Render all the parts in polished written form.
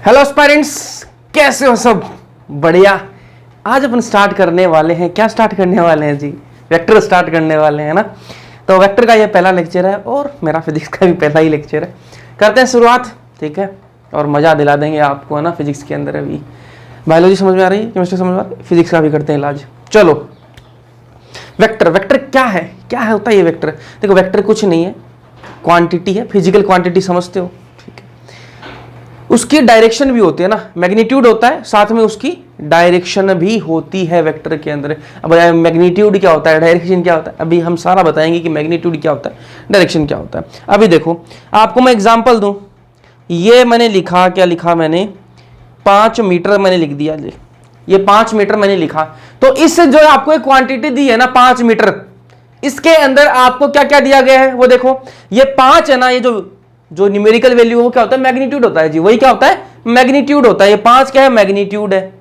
Hello aspirants, कैसे हो सब? बढ़िया। आज अपन स्टार्ट करने वाले हैं, क्या स्टार्ट करने वाले हैं जी? वेक्टर स्टार्ट करने वाले हैं ना। तो वेक्टर का ये पहला लेक्चर है और मेरा फिजिक्स का भी पहला ही लेक्चर है। करते हैं शुरुआत, ठीक है? और मजा दिला देंगे आपको, है ना। फिजिक्स के अंदर अभी बायोलॉजी समझ में आ रही है, केमिस्ट्री समझ में आ रही है, फिजिक्स का भी करते हैं इलाज। चलो, वेक्टर वेक्टर क्या है, क्या है होता है ये वेक्टर? देखो, वेक्टर कुछ नहीं है, क्वांटिटी है, फिजिकल क्वांटिटी समझते हो, ठीक है? उसकी डायरेक्शन भी होती है ना, मैग्नीट्यूड होता है, साथ में उसकी डायरेक्शन भी होती है वेक्टर के अंदर। अब मैग्नीट्यूड क्या होता है, डायरेक्शन क्या होता है, अभी हम सारा बताएंगे कि मैग्नीट्यूड क्या होता है, डायरेक्शन क्या होता है। अभी देखो, आपको मैं एग्जांपल दूं, ये मैंने लिखा, क्या लिखा मैंने, 5 मीटर मैंने लिख दिया। ये 5 मीटर मैंने लिखा, तो इससे जो आपको एक क्वांटिटी दी है ना 5 मीटर, इसके अंदर आपको क्या क्या दिया गया है वो देखो। ये 5 है ना, ये जो न्यूमेरिकल वैल्यू वो क्या होता है, मैग्नीट्यूड होता है जी। वही क्या होता है, मैग्नीट्यूड होता है। ये 5 क्या है, मैग्नीट्यूड है।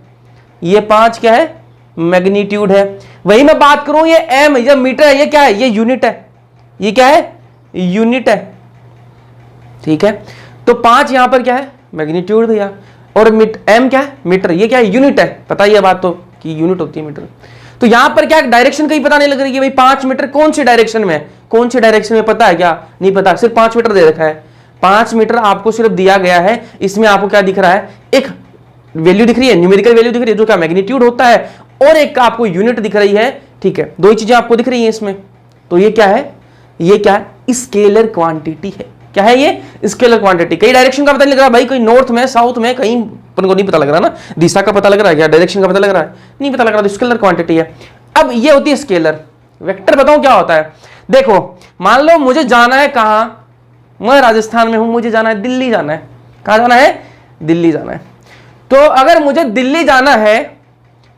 ये 5 क्या है, मैग्नीट्यूड है। वही मैं बात करूं, ये एम, ये मीटर है, ये क्या है, ये यूनिट है। ये क्या है, यूनिट है, ठीक है? तो 5 यहां पर क्या है, मैग्नीट्यूड भैया, और एम क्या है, मीटर। ये क्या है, यूनिट है। पता ही है बात तो कि यूनिट होती है मीटर। तो यहां पर क्या डायरेक्शन कहीं पता नहीं लग रही है भाई, 5 मीटर कौन सी डायरेक्शन में है, कौन सी डायरेक्शन में पता है क्या? नहीं पता, सिर्फ 5 मीटर दे रखा है। 5 मीटर आपको सिर्फ दिया गया है। इसमें आपको क्या दिख रहा है, एक वैल्यू दिख रही है, न्यूमेरिकल वैल्यू दिख रही है जो क्या मैग्नीट्यूड होता है, और एक आपको यूनिट दिख रही है, ठीक है? दो ही चीजें आपको दिख रही हैं इसमें। तो ये क्या है, ये क्या है, स्केलर क्वांटिटी है। क्या है ये, स्केलर क्वांटिटी। कई डायरेक्शन का पता नहीं लग रहा भाई, कोई नॉर्थ में, साउथ में, कहीं अपन को नहीं पता लग रहा ना, दिशा का पता लग रहा है क्या, डायरेक्शन का पता लग रहा है, नहीं पता लग रहा, तो स्केलर क्वांटिटी है। अब ये होती है स्केलर। वेक्टर बताऊं क्या होता है? देखो, मान लो मुझे जाना है कहां, मैं राजस्थान में हूं, मुझे जाना है दिल्ली जाना है। कहां जाना है, दिल्ली जाना है। तो अगर मुझे दिल्ली जाना है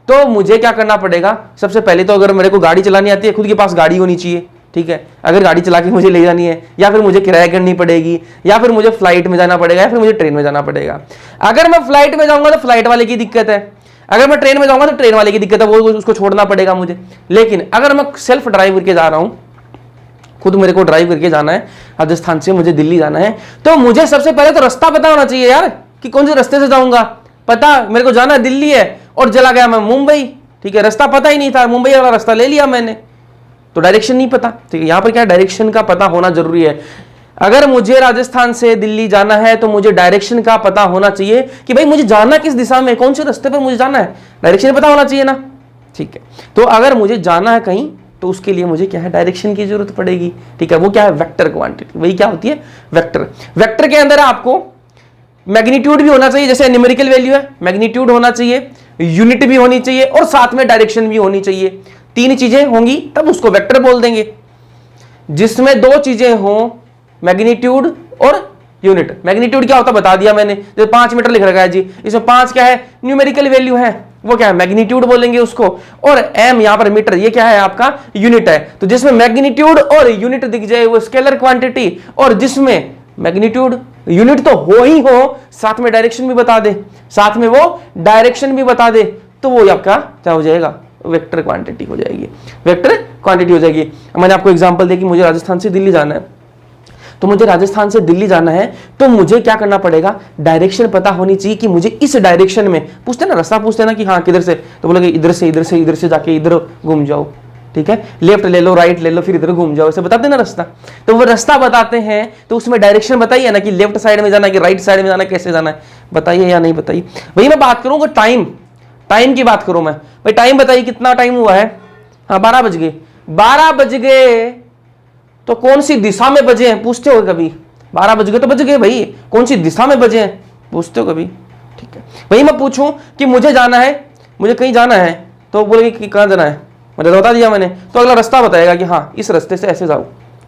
तो मुझे क्या करना पड़ेगा? सबसे पहले तो अगर मेरे को गाड़ी चलानी आती है, खुद के पास गाड़ी होनी चाहिए, ठीक है? अगर गाड़ी चला के मुझे ले जानी है, या फिर मुझे किराया करनी पड़ेगी, या फिर मुझे फ्लाइट में जाना पड़ेगा, या फिर मुझे ट्रेन में जाना पड़ेगा। अगर मैं फ्लाइट में जाऊंगा तो फ्लाइट वाले की दिक्कत है, अगर मैं ट्रेन में जाऊंगा तो ट्रेन वाले की दिक्कत है, वो उसको छोड़ना पड़ेगा मुझे। लेकिन अगर मैं सेल्फ ड्राइव करके जा रहा हूं, खुद मेरे को ड्राइव करके जाना है, राजस्थान से मुझे दिल्ली जाना है, तो मुझे सबसे पहले तो रास्ता पता होना चाहिए यार, कि कौन से रास्ते से जाऊंगा। पता मेरे को जाना दिल्ली है और चला गया मैं मुंबई, ठीक है? रास्ता पता ही नहीं था, मुंबई वाला रास्ता ले लिया मैंने, तो डायरेक्शन नहीं पता, ठीक है? यहां पर क्या डायरेक्शन का पता होना जरूरी है। अगर मुझे राजस्थान से दिल्ली जाना है तो मुझे डायरेक्शन का पता होना चाहिए कि भाई मुझे जाना किस दिशा में, कौन से रास्ते पर मुझे जाना है, डायरेक्शन पता होना चाहिए ना, ठीक है? तो अगर मुझे जाना है कहीं तो उसके लिए मुझे क्या है, डायरेक्शन की जरूरत पड़ेगी, ठीक है? वो क्या है, वेक्टर क्वांटिटी। वही क्या होती है, वेक्टर। वेक्टर के अंदर आपको मैग्नीट्यूड भी होना चाहिए, जैसे न्यूमेरिकल वैल्यू है, मैग्नीट्यूड होना चाहिए, यूनिट भी होनी चाहिए, और साथ में डायरेक्शन भी होनी चाहिए। 3 चीजें होंगी तब उसको वेक्टर बोल देंगे। जिसमें 2 चीजें हों, मैग्नीट्यूड और यूनिट। मैग्नीट्यूड क्या होता है बता दिया मैंने, जो 5 मीटर लिख रखा है जी, इसमें 5 क्या है, न्यूमेरिकल वैल्यू है, वो क्या है, मैग्नीट्यूड बोलेंगे उसको। और एम यहां पर मीटर, ये क्या है आपका, यूनिट है। तो जिसमें मैग्नीट्यूड और यूनिट दिख जाए वो स्केलर क्वांटिटी, और जिसमें मैग्नीट्यूड यूनिट तो हो ही हो, साथ में डायरेक्शन भी बता दे, साथ में वो डायरेक्शन भी बता दे, तो वो आपका क्या हो जाएगा, वेक्टर क्वांटिटी हो जाएगी, वेक्टर क्वांटिटी हो जाएगी। मैंने आपको एग्जांपल दिया कि मुझे राजस्थान से दिल्ली जाना है, तो मुझे राजस्थान से दिल्ली जाना है तो मुझे क्या करना पड़ेगा, डायरेक्शन पता होनी चाहिए कि मुझे इस डायरेक्शन में, पूछते ना रास्ता, पूछते ना कि हाँ किधर से, तो बोलोगे इधर से, इधर से, इधर से जाके इधर घूम जाओ, ठीक है? लेफ्ट ले लो, राइट ले लो, फिर इधर घूम जाओ, ऐसे बताते ना रास्ता। तो वो रास्ता बताते हैं तो उसमें डायरेक्शन बताइए ना, कि लेफ्ट साइड में जाना है कि राइट साइड में जाना है, कैसे जाना है, बताइए या नहीं बताइए। वही मैं बात करूंगा टाइम, टाइम की बात करूं मैं, भाई टाइम बताइए कितना टाइम हुआ है, हाँ 12 बज गए। 12 बज गए तो कौन सी दिशा में बजे हैं, पूछते हो कभी? 12 बज गए तो बज गए भाई, कौन सी दिशा में बजे हैं, पूछते हो कभी? ठीक है, वही मैं पूछूं कि मुझे जाना है, मुझे कहीं जाना है, तो बोलेगी कि कहां जाना है, मैंने बता दिया मैंने, तो अगला रास्ता बताएगा कि हाँ इस रास्ते से ऐसे जाओ,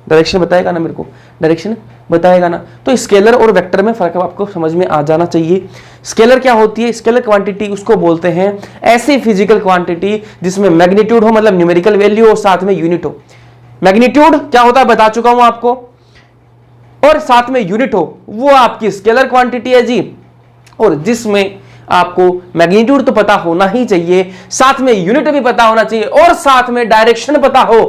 डायरेक्शन बताएगा ना मेरे को, डायरेक्शन बताएगा ना। तो स्केलर और वेक्टर में फर्क आपको समझ में आ जाना चाहिए। स्केलर क्या होती है, स्केलर क्वांटिटी उसको बोलते हैं ऐसी फिजिकल क्वांटिटी जिसमें मैग्नीट्यूड हो, मतलब न्यूमेरिकल वैल्यू हो, साथ में यूनिट हो। मैग्नीट्यूड क्या होता है बता चुका हूं आपको, और साथ में यूनिट हो, वो आपकी स्केलर क्वांटिटी है जी। और जिसमें आपको मैग्नीट्यूड तो पता होना ही चाहिए, साथ में यूनिट भी पता होना चाहिए, और साथ में डायरेक्शन पता हो,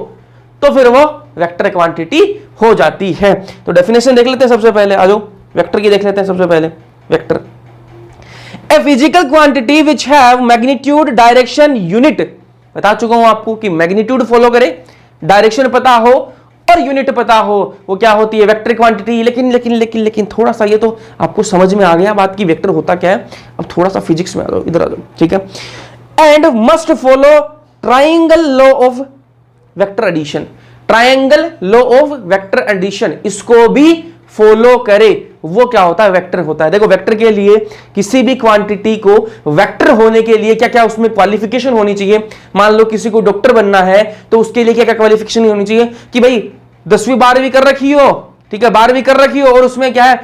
तो फिर वो वेक्टर क्वांटिटी हो जाती है। तो डेफिनेशन देख लेते हैं सबसे पहले, आ जाओ वेक्टर की देख लेते हैं सबसे पहले। Vector a physical quantity which have magnitude direction unit, बता चुका हूं आपको कि मैग्नीट्यूड फॉलो करे, डायरेक्शन पता हो और यूनिट पता हो, वो क्या होती है, वेक्टर क्वांटिटी। लेकिन लेकिन लेकिन लेकिन थोड़ा सा ये तो आपको समझ में आ गया बात की वेक्टर होता क्या है। अब थोड़ा सा फिजिक्स में आ जाओ, इधर आ जाओ, ठीक है। And must follow triangle law of vector addition, triangle law of vector addition, इसको भी फॉलो करे। वो क्या होता है, वेक्टर होता है। देखो वेक्टर के लिए किसी भी क्वांटिटी को वेक्टर होने के लिए क्या क्या उसमें क्वालिफिकेशन होनी चाहिए। मान लो किसी को डॉक्टर बनना है तो उसके लिए क्या क्या क्वालिफिकेशन होनी चाहिए कि भाई 10वीं 12वीं कर रखी हो, ठीक है, 12वीं कर रखी हो, और उसमें क्या है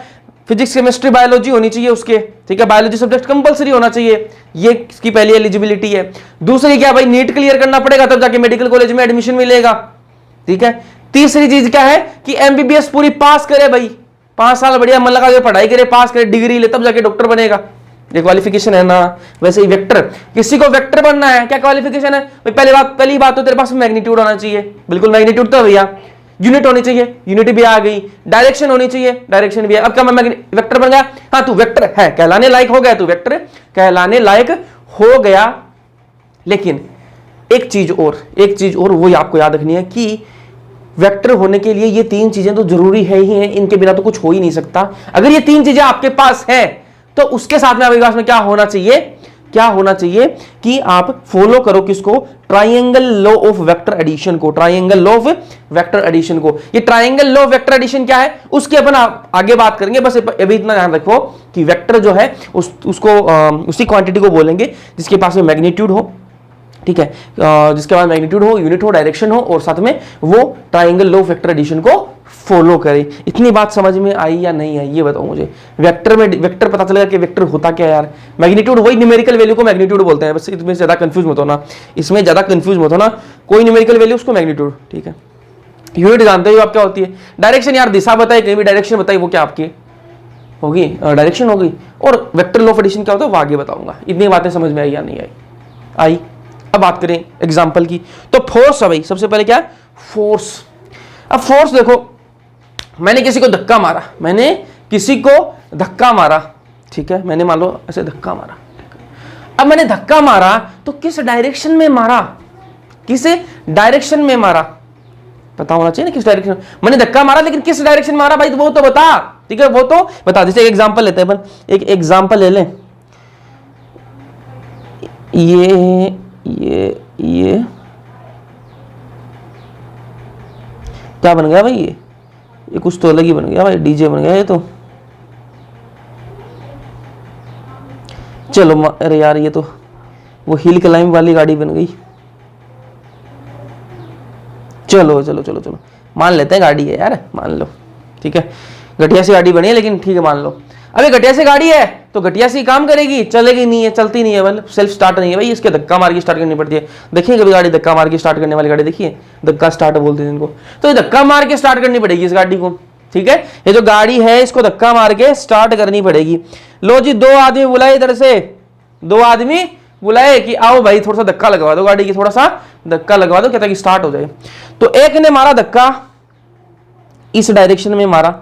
फिजिक्स केमिस्ट्री बायोलॉजी होनी चाहिए उसके, ठीक है, बायोलॉजी सब्जेक्ट कंपलसरी होना चाहिए, ये इसकी पहली एलिजिबिलिटी है। दूसरी क्या भाई, नीट क्लियर करना पड़ेगा तब जाके मेडिकल कॉलेज में एडमिशन मिलेगा, ठीक है। तीसरी चीज क्या है कि एमबीबीएस पूरी पास करे भाई, 5 साल बढ़िया मन लगा के पढ़ाई करे, पास करे, डिग्री ले, तब जाके डॉक्टर बनेगा, ये क्वालिफिकेशन है ना। वैसे ही वेक्टर, किसी को वेक्टर बनना है क्या क्वालिफिकेशन है भाई, पहली बात तो तेरे पास मैग्नीट्यूड होना चाहिए, बिल्कुल मैग्नीट्यूड तो भैया, यूनिट होनी चाहिए, यूनिट भी आ गई, डायरेक्शन होनी चाहिए, डायरेक्शन भी है। अब क्या मैं वेक्टर बन गया, हाँ तू वेक्टर है, कहलाने लायक हो गया, तू वेक्टर कहलाने लायक हो गया। लेकिन एक चीज और वो आपको याद रखनी है कि वेक्टर होने के लिए ये 3 चीजें तो जरूरी है ही है, इनके बिना तो कुछ हो ही नहीं सकता। अगर ये 3 चीजें आपके पास है तो उसके साथ में आपके पास में क्या होना चाहिए कि आप फॉलो करो किसको, triangle law of vector addition को, triangle law of vector addition को। ये triangle law of vector addition क्या है उसकी अपन आगे बात करेंगे, बस अभी इतना ध्यान रखो कि वेक्टर जो है उसको उसी क्वांटिटी को बोलेंगे जिसके पास में मैग्नीट्यूड हो, ठीक है, जिसके बाद मैग्नीट्यूड हो, यूनिट हो, डायरेक्शन हो, और साथ में वो triangle law of vector addition को फॉलो करे। इतनी बात समझ में आई या नहीं आई ये बताओ मुझे। वेक्टर पता चलेगा कि वेक्टर होता क्या है यार, मैग्नीट्यूड वही न्यूमेरिकल वैल्यू को मैग्नीट्यूड बोलते हैं, बस इसमें ज्यादा कंफ्यूज मत होना, कोई न्यूमेरिकल वैल्यू उसको मैग्नीट्यूड, ठीक है। यूनिट जानते हो आप क्या होती है, डायरेक्शन यार दिशा बताए, कहीं भी डायरेक्शन बताई, वो क्या आपकी होगी, डायरेक्शन होगी। और वेक्टर लॉ ऑफ एडिशन क्या होता है वो आगे बताऊंगा। इतनी बातें समझ में आई या नहीं आई। अब बात करें एग्जाम्पल की, तो फोर्स है भाई, सबसे पहले क्या है फोर्स। अब फोर्स देखो, मैंने किसी को धक्का मारा, ठीक है, मैंने मान लो ऐसे धक्का मारा, अब मैंने धक्का मारा तो किस डायरेक्शन में मारा, पता होना चाहिए ना किस डायरेक्शन मैंने धक्का मारा, लेकिन किस डायरेक्शन मारा भाई, तो वो तो बता, ठीक है, वो तो बता। जैसे एक एग्जांपल लेते हैं अपन, एक एग्जांपल ले लें, ये क्या बन गया भाई, ये कुछ तो अलग ही बन गया भाई, डीजे बन गया ये तो। चलो अरे यार ये तो वो हिल क्लाइंब वाली गाड़ी बन गई। चलो मान लेते हैं गाड़ी है यार, मान लो, ठीक है, घटिया सी गाड़ी बनी है, लेकिन ठीक है मान लो। अबे घटिया सी गाड़ी है तो घटिया सी काम करेगी, चलेगी नहीं है, चलती नहीं है, मतलब सेल्फ स्टार्ट नहीं है भाई, इसके धक्का मार के स्टार्ट करनी पड़ती है। देखिए कभी गाड़ी धक्का मार के स्टार्ट करने वाली गाड़ी देखिए, धक्का स्टार्ट बोलते हैं इनको, तो ये धक्का मार के स्टार्ट करनी पड़ेगी इस गाड़ी को, ठीक है। ये जो गाड़ी है इसको धक्का मार के स्टार्ट करनी पड़ेगी। लो जी 2 आदमी बुलाए, इधर से 2 आदमी बुलाए कि आओ भाई थोड़ा सा धक्का लगवा दो गाड़ी की, थोड़ा सा धक्का लगवा दो, कहता कि स्टार्ट हो जाए। तो एक ने मारा धक्का, इस डायरेक्शन में मारा,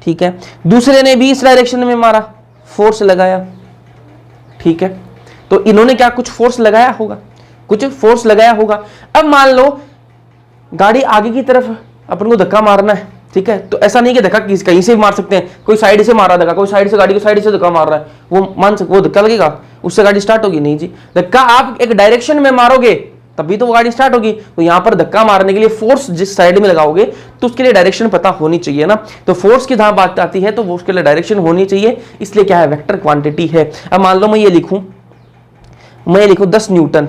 ठीक है, दूसरे ने भी इस डायरेक्शन में मारा, फोर्स लगाया, ठीक है। तो इन्होंने क्या कुछ फोर्स लगाया होगा, अब मान लो गाड़ी आगे की तरफ अपन को धक्का मारना है, ठीक है, तो ऐसा नहीं कि धक्का कहीं से भी मार सकते हैं, कोई साइड से मारा धक्का, कोई साइड से गाड़ी को साइड से धक्का मार रहा है, वो धक्का लगेगा, उससे गाड़ी स्टार्ट होगी नहीं जी। धक्का आप एक डायरेक्शन में मारोगे तभी तो वो गाड़ी स्टार्ट होगी। तो यहां पर धक्का मारने के लिए फोर्स जिस साइड में लगाओगे तो उसके लिए डायरेक्शन पता होनी चाहिए ना। तो फोर्स की जहां बात आती है तो वो उसके लिए डायरेक्शन होनी चाहिए, इसलिए क्या है वेक्टर क्वांटिटी है। अब मान लो मैं ये लिखूं 10 न्यूटन,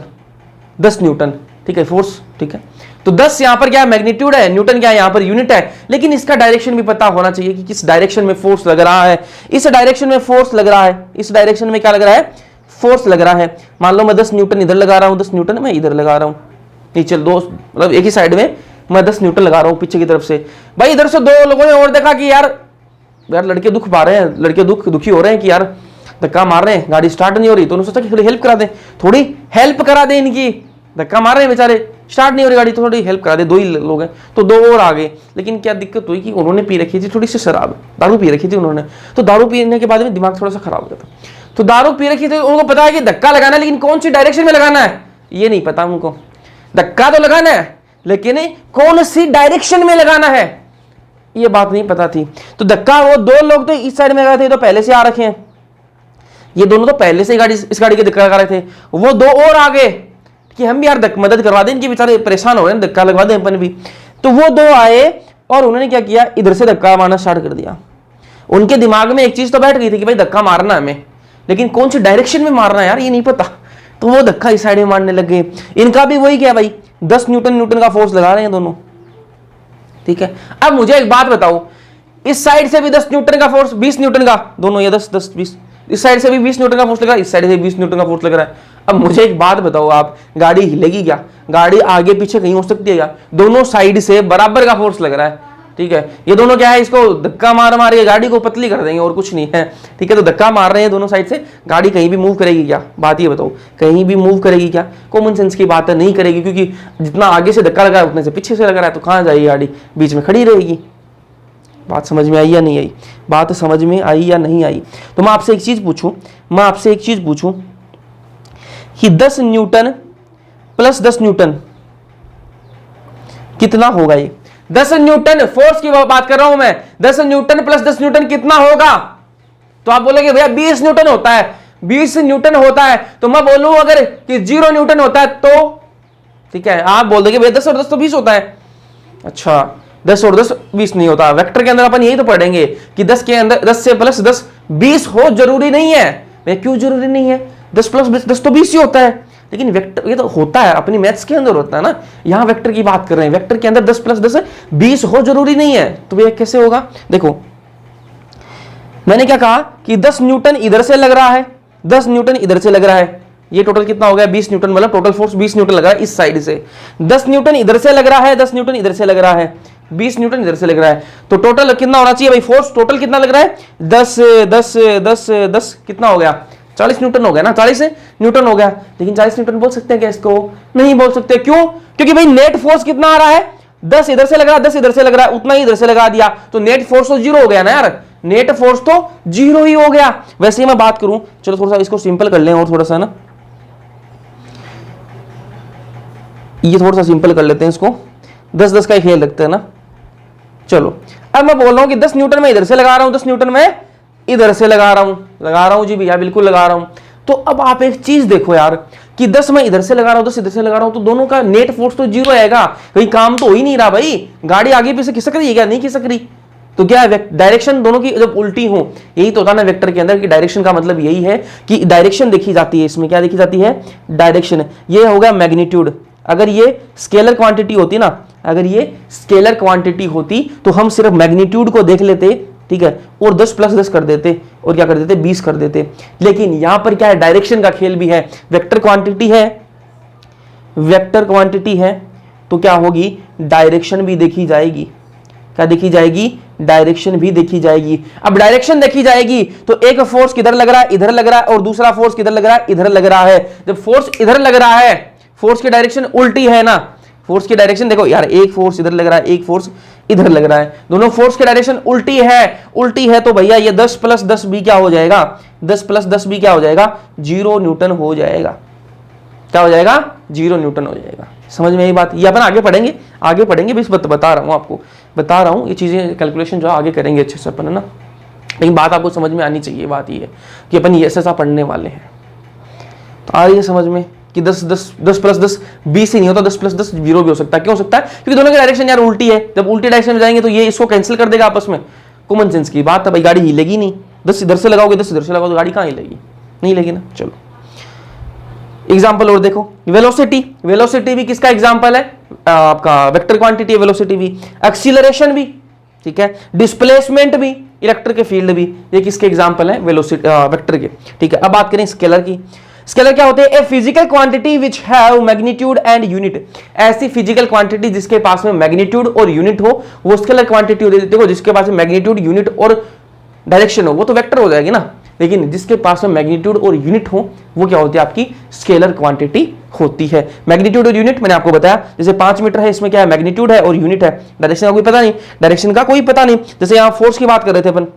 ठीक है, फोर्स, ठीक है, तो 10 यहां पर क्या है मैग्नीट्यूड है, न्यूटन क्या है यहां पर यूनिट है, लेकिन इसका डायरेक्शन भी पता होना चाहिए कि किस डायरेक्शन में फोर्स लग रहा है। इस डायरेक्शन में फोर्स लग रहा है, इस डायरेक्शन में क्या लग रहा है, फोर्स लग रहा है। मान लो मैं 10 न्यूटन इधर लगा रहा हूं, 10 न्यूटन मैं इधर लगा रहा हूं, नीचे दो मतलब एक ही साइड में मैं 10 न्यूटन लगा रहा हूं पीछे की तरफ से। भाई इधर से 2 लोगों ने और देखा कि यार लड़के दुख पा रहे हैं, लड़के दुखी हो रहे हैं कि यार धक्का मार रहे हैं, गाड़ी स्टार्ट नहीं हो रही, तो उन्होंने सोचा कि थोड़ी हेल्प करा दें इनकी, धक्का मार रहे हैं बेचारे, स्टार्ट नहीं हो रही गाड़ी, तो थोड़ी हेल्प करा दे। 2 ही लोग हैं तो 2 और आ गए, लेकिन क्या दिक्कत हुई कि उन्होंने पी रखी थी थोड़ी सी शराब, दारू पी रखी थी उन्होंने, तो दारू पीने के बाद में दिमाग थोड़ा सा खराब हो जाता। तो दारू पी रखी थी, उनको पता है कि धक्का लगाना है, लेकिन कौन सी डायरेक्शन में लगाना है ये नहीं पता उनको। धक्का तो लगाना है लेकिन कौन सी डायरेक्शन में लगाना है ये बात नहीं पता थी। तो धक्का वो दो लोग तो इस साइड में लगा थे, तो पहले से आ रखे हैं, ये दोनों तो पहले से गाड़ी इस गाड़ी के धक्का लगा रहे थे, वो दो और आगे कि हम भी यार मदद करवा दें, इनके बेचारे परेशान हो रहे हैं, धक्का लगवा दें अपन भी। तो वो दो आए और उन्होंने क्या किया, इधर से धक्का मारना स्टार्ट कर दिया। उनके दिमाग में एक चीज तो बैठ गई थी कि भाई धक्का मारना है हमें, लेकिन कौन सी डायरेक्शन में मारना है यार ये नहीं पता। तो वो धक्का इस साइड में मारने लग गए। इनका भी वही क्या भाई 10 न्यूटन का फोर्स लगा रहे हैं दोनों, ठीक है। अब मुझे एक बात बताओ, इस साइड से भी 10 न्यूटन का फोर्स, 20 न्यूटन का, दोनों ये 10 10 20, इस साइड से भी 20 न्यूटन का फोर्स लग रहा है, इस साइड से 20 न्यूटन का फोर्स लग रहा है। अब मुझे एक बात बताओ, आप गाड़ी हिलेगी क्या? गाड़ी आगे पीछे कहीं हो सकती है क्या? दोनों साइड से बराबर का फोर्स लग रहा है, ठीक है। ये दोनों क्या है, इसको धक्का मार मार के गाड़ी को पतली कर देंगे और कुछ नहीं है, ठीक है। तो धक्का मार रहे हैं दोनों साइड से, गाड़ी कहीं भी मूव करेगी क्या? बात ये बताओ, कहीं भी मूव करेगी क्या? कॉमन सेंस की बात है, नहीं करेगी, क्योंकि जितना आगे से धक्का लगा है उतने से पीछे से लग रहा है, तो कहाँ जाएगी गाड़ी? बीच में खड़ी रहेगी। बात समझ में आई या नहीं आई? बात समझ में आई या नहीं आई? तो मैं आपसे एक चीज पूछूं, कि 10 न्यूटन प्लस 10 न्यूटन कितना होगा? ये 10 न्यूटन फोर्स की बात कर रहा हूं मैं, 10 न्यूटन प्लस 10 न्यूटन कितना होगा? तो आप बोलोगे भैया 20 न्यूटन होता है, 20 न्यूटन होता है। तो मैं बोलूं अगर कि 0 न्यूटन होता है तो ठीक है, आप बोल दोगे भैया 10 और 10 तो 20 होता है। अच्छा, 10 और 10 20 नहीं होता। वेक्टर के अंदर अपन यही तो पढ़ेंगे कि 10 के अंदर 10 से प्लस 10 20 हो जरूरी नहीं है। भैया क्यों जरूरी नहीं है? 10 प्लस 10 तो 20 ही होता है। लेकिन वेक्टर ये तो होता है, अपनी मैथ्स के अंदर होता है ना, यहां वेक्टर की बात कर रहे हैं। वेक्टर के अंदर 10 प्लस 10 20 हो जरूरी नहीं है। तो भैया कैसे होगा? देखो मैंने क्या कहा कि 10 न्यूटन इधर से लग रहा है, 10 न्यूटन इधर से लग रहा है, ये टोटल कितना हो गया? 20 न्यूटन, मतलब टोटल फोर्स 20 न्यूटन लग रहा है इस साइड से। 10 न्यूटन इधर से लग रहा है, 10 न्यूटन इधर से लग रहा है, 20 न्यूटन इधर से लग रहा है। तो टोटल कितना होना चाहिए भाई? फोर्स टोटल कितना लग रहा है? 10 10 10 10 कितना हो गया? 40 न्यूटन हो गया ना, 40 न्यूटन हो गया। लेकिन 40 न्यूटन बोल सकते हैं क्या इसको? नहीं बोल सकते। क्यों? क्योंकि भाई नेट फोर्स कितना आ रहा है? 10 इधर से लग रहा है, 10 इधर से लग रहा है, उतना ही इधर से लगा दिया, तो नेट फोर्स तो 0 हो गया ना यार, नेट फोर्स तो 0 ही हो गया। वैसे ही मैं बात करूं, चलो थोड़ा सा इसको सिंपल कर लें और थोड़ा सा ना, ये थोड़ा सा सिंपल कर लेते हैं इसको, 10 10 का ही खेल रखते हैं ना। चलो अब मैं बोल रहा हूं कि 10 न्यूटन में इधर से लगा रहा हूं, 10 न्यूटन में इधर से लगा रहा हूं जी भैया, बिल्कुल लगा रहा हूं। तो अब आप एक चीज देखो यार कि 10 मैं इधर से लगा रहा हूं, 10 इधर से लगा रहा हूं, तो दोनों का नेट फोर्स तो 0 आएगा। कहीं काम तो हो ही नहीं रहा भाई, गाड़ी आगे पीछे खिसक रही है क्या? नहीं खिसक रही। तो क्या है, डायरेक्शन दोनों की जब उल्टी हो, यही तो होता है ना वेक्टर के अंदर, कि डायरेक्शन का मतलब यही है कि डायरेक्शन देखी जाती है। इसमें क्या देखी जाती है? डायरेक्शन। ये होगा मैग्नीट्यूड। अगर ये स्केलर क्वांटिटी होती ना, अगर ये स्केलर क्वांटिटी होती तो हम सिर्फ मैग्नीट्यूड को देख लेते, ठीक है, और 10 प्लस 10 कर देते और क्या कर देते? 20 कर देते। लेकिन यहां पर क्या है? डायरेक्शन का खेल भी है। वेक्टर क्वांटिटी है, वेक्टर क्वांटिटी है, तो क्या होगी? डायरेक्शन भी देखी जाएगी। क्या देखी जाएगी? डायरेक्शन भी देखी जाएगी। अब डायरेक्शन देखी जाएगी तो एक फोर्स किधर लग रहा है? इधर लग रहा है, और दूसरा फोर्स किधर लग रहा है? इधर लग रहा है। जब फोर्स इधर लग रहा है, फोर्स की डायरेक्शन उल्टी है ना, फोर्स की डायरेक्शन देखो यार, एक फोर्स इधर लग रहा है, एक फोर्स इधर लग रहा है, दोनों फोर्स की डायरेक्शन उल्टी है, तो भैया ये 10 प्लस 10 भी क्या हो जाएगा? 10 प्लस 10 भी क्या हो जाएगा? 0 न्यूटन हो जाएगा। क्या हो जाएगा? 0 न्यूटन हो जाएगा। समझ में आई बात? ये अपन आगे पढ़ेंगे भी, बता रहा हूं आपको, बता रहा हूं ये चीजें, कैलकुलेशन जो आगे करेंगे अच्छे से अपन, है ना। लेकिन बात आपको समझ में आनी चाहिए। बात ये है कि अपन ये ऐसा पढ़ने वाले हैं, तो आ रही है समझ में कि 10 प्लस 10 20 ही नहीं होता, 10 प्लस 10 0 भी हो सकता है। क्यों हो सकता है? क्योंकि दोनों की डायरेक्शन यार उल्टी है। जब उल्टी डायरेक्शन में जाएंगे तो ये इसको कैंसिल कर देगा आपस में। कॉमन सेंस की बात है भाई, गाड़ी हिलेगी नहीं। 10 इधर से लगाओगे, 10 इधर से लगाओ, तो गाड़ी कहां हिलेगी? नहीं हिलेगी ना। चलो एग्जाम्पल और देखो, वेलोसिटी भी किसका एग्जाम्पल है? आपका वेक्टर क्वांटिटी है वेलोसिटी भी। एक्सीलरेशन भी, ठीक है, डिस्प्लेसमेंट भी, इलेक्ट्रिक के फील्ड भी, ये किसके एग्जाम्पल है? वेलोसिटी वेक्टर के, ठीक है। अब बात करें स्केलर की। स्केलर क्या होते हैं? A physical quantity which have magnitude and unit. ऐसी फिजिकल क्वांटिटी जिसके पास में मैग्नीट्यूड और यूनिट हो, वो स्केलर क्वांटिटी होती है। देखो जिसके पास में मैग्नीट्यूड, यूनिट और डायरेक्शन हो, वो तो वेक्टर हो जाएगी ना। लेकिन जिसके पास में मैग्नीट्यूड और यूनिट हो, वो क्या होती है? आपकी स्केलर क्वांटिटी होती है। मैग्नीट्यूड और यूनिट मैंने आपको बताया, जैसे 5 मीटर है, इसमें क्या है? मैग्नीट्यूड है और यूनिट है। डायरेक्शन का कोई पता नहीं, जैसे यहाँ फोर्स की बात कर रहे थे अपन,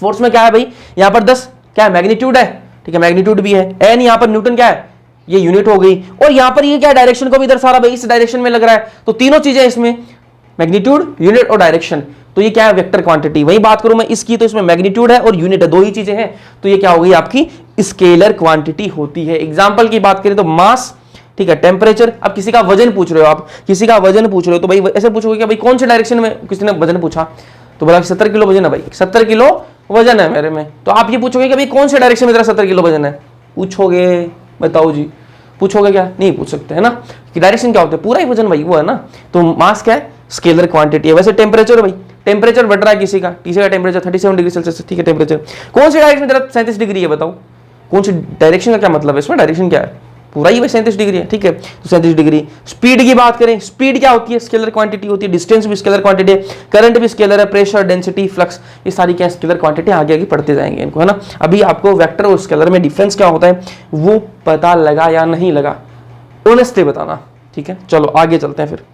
फोर्स में क्या है भाई? यहाँ पर 10 क्या है? मैग्नीट्यूड है, ठीक है, मैग्नीट्यूड भी है। एन यहां पर न्यूटन क्या है, ये यूनिट हो गई, और यहां पर ये क्या डायरेक्शन को भी दर्शा रहा है भाई, इस डायरेक्शन में लग रहा है, तो तीनों चीजें इसमें, मैग्नीट्यूड, यूनिट और डायरेक्शन, तो ये क्या है, वेक्टर क्वांटिटी। वही बात करूं मैं इसकी, तो इसमें मैग्नीट्यूड है और यूनिट है, दो ही चीजें हैं, तो ये क्या हो गई आपकी स्केलर क्वांटिटी होती है। एग्जांपल की बात करें तो मास, ठीक है, टेम्परेचर। अब किसी का वजन पूछ रहे हो आप, किसी का वजन पूछ रहे हो, तो भाई ऐसे पूछोगे कि भाई कौन से डायरेक्शन में, किसी ने वजन पूछा तो बोला 70 किलो वजन है भाई, 70 किलो वजन है मेरे में, तो आप ये पूछोगे कि भाई कौन से डायरेक्शन में तेरा 70 किलो वजन है, पूछोगे, बताओ जी, पूछोगे क्या, नहीं पूछ सकते है ना, कि डायरेक्शन क्या होता है, पूरा ही वजन भाई वो है ना। तो मास क्या है, स्केलर क्वांटिटी है। वैसे टेम्परेचर भाई, टेम्परेचर बढ़ रहा है किसी का टेम्परेचर 37 डिग्री सेल्सियस, ठीक है, टेम्परेचर कौन सी डायरेक्शन में तेरा 37 डिग्री है, बताओ कौन सी डायरेक्शन का क्या मतलब है, इसमें डायरेक्शन क्या है, पूरा ही 37 डिग्री है, ठीक है, तो 37 डिग्री। स्पीड की बात करें, स्पीड क्या होती है, स्केलर क्वांटिटी होती है। डिस्टेंस भी स्केलर क्वांटिटी है, करंट भी स्केलर है, प्रेशर, डेंसिटी, फ्लक्स, ये सारी क्या स्केलर क्वांटिटी, आगे आगे पढ़ते जाएंगे इनको, है ना। अभी आपको वेक्टर और स्केलर में डिफरेंस क्या होता है वो पता लगा या नहीं लगा, ऑनेस्टली बताना, ठीक है। चलो आगे चलते हैं फिर।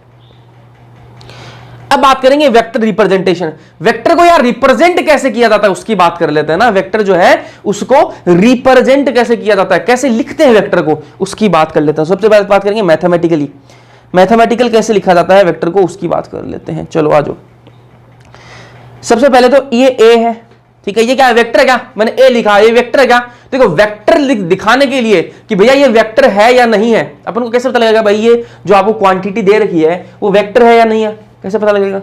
अब बात करेंगे वेक्टर रिप्रेजेंटेशन। वेक्टर को यार रिप्रेजेंट कैसे किया जाता है उसकी बात कर लेते हैं ना। वेक्टर जो है उसको रिप्रेजेंट कैसे किया जाता है, कैसे लिखते हैं वेक्टर को, उसकी बात कर लेते हैं। सबसे पहले बात करेंगे मैथमेटिकली, मैथमेटिकल कैसे लिखा जाता है वेक्टर को, उसकी बात कर लेते हैं। चलो आ जाओ। सबसे पहले तो ये ए है, ठीक है, ये क्या है, वेक्टर है क्या, मैंने ए लिखा, ये वेक्टर है क्या। देखो वेक्टर दिखाने के लिए कि भैया ये वेक्टर है या नहीं है, अपन को कैसे पता लगेगा भाई ये जो आपको क्वांटिटी दे रखी है वो वेक्टर है या नहीं है, कैसे पता लगेगा।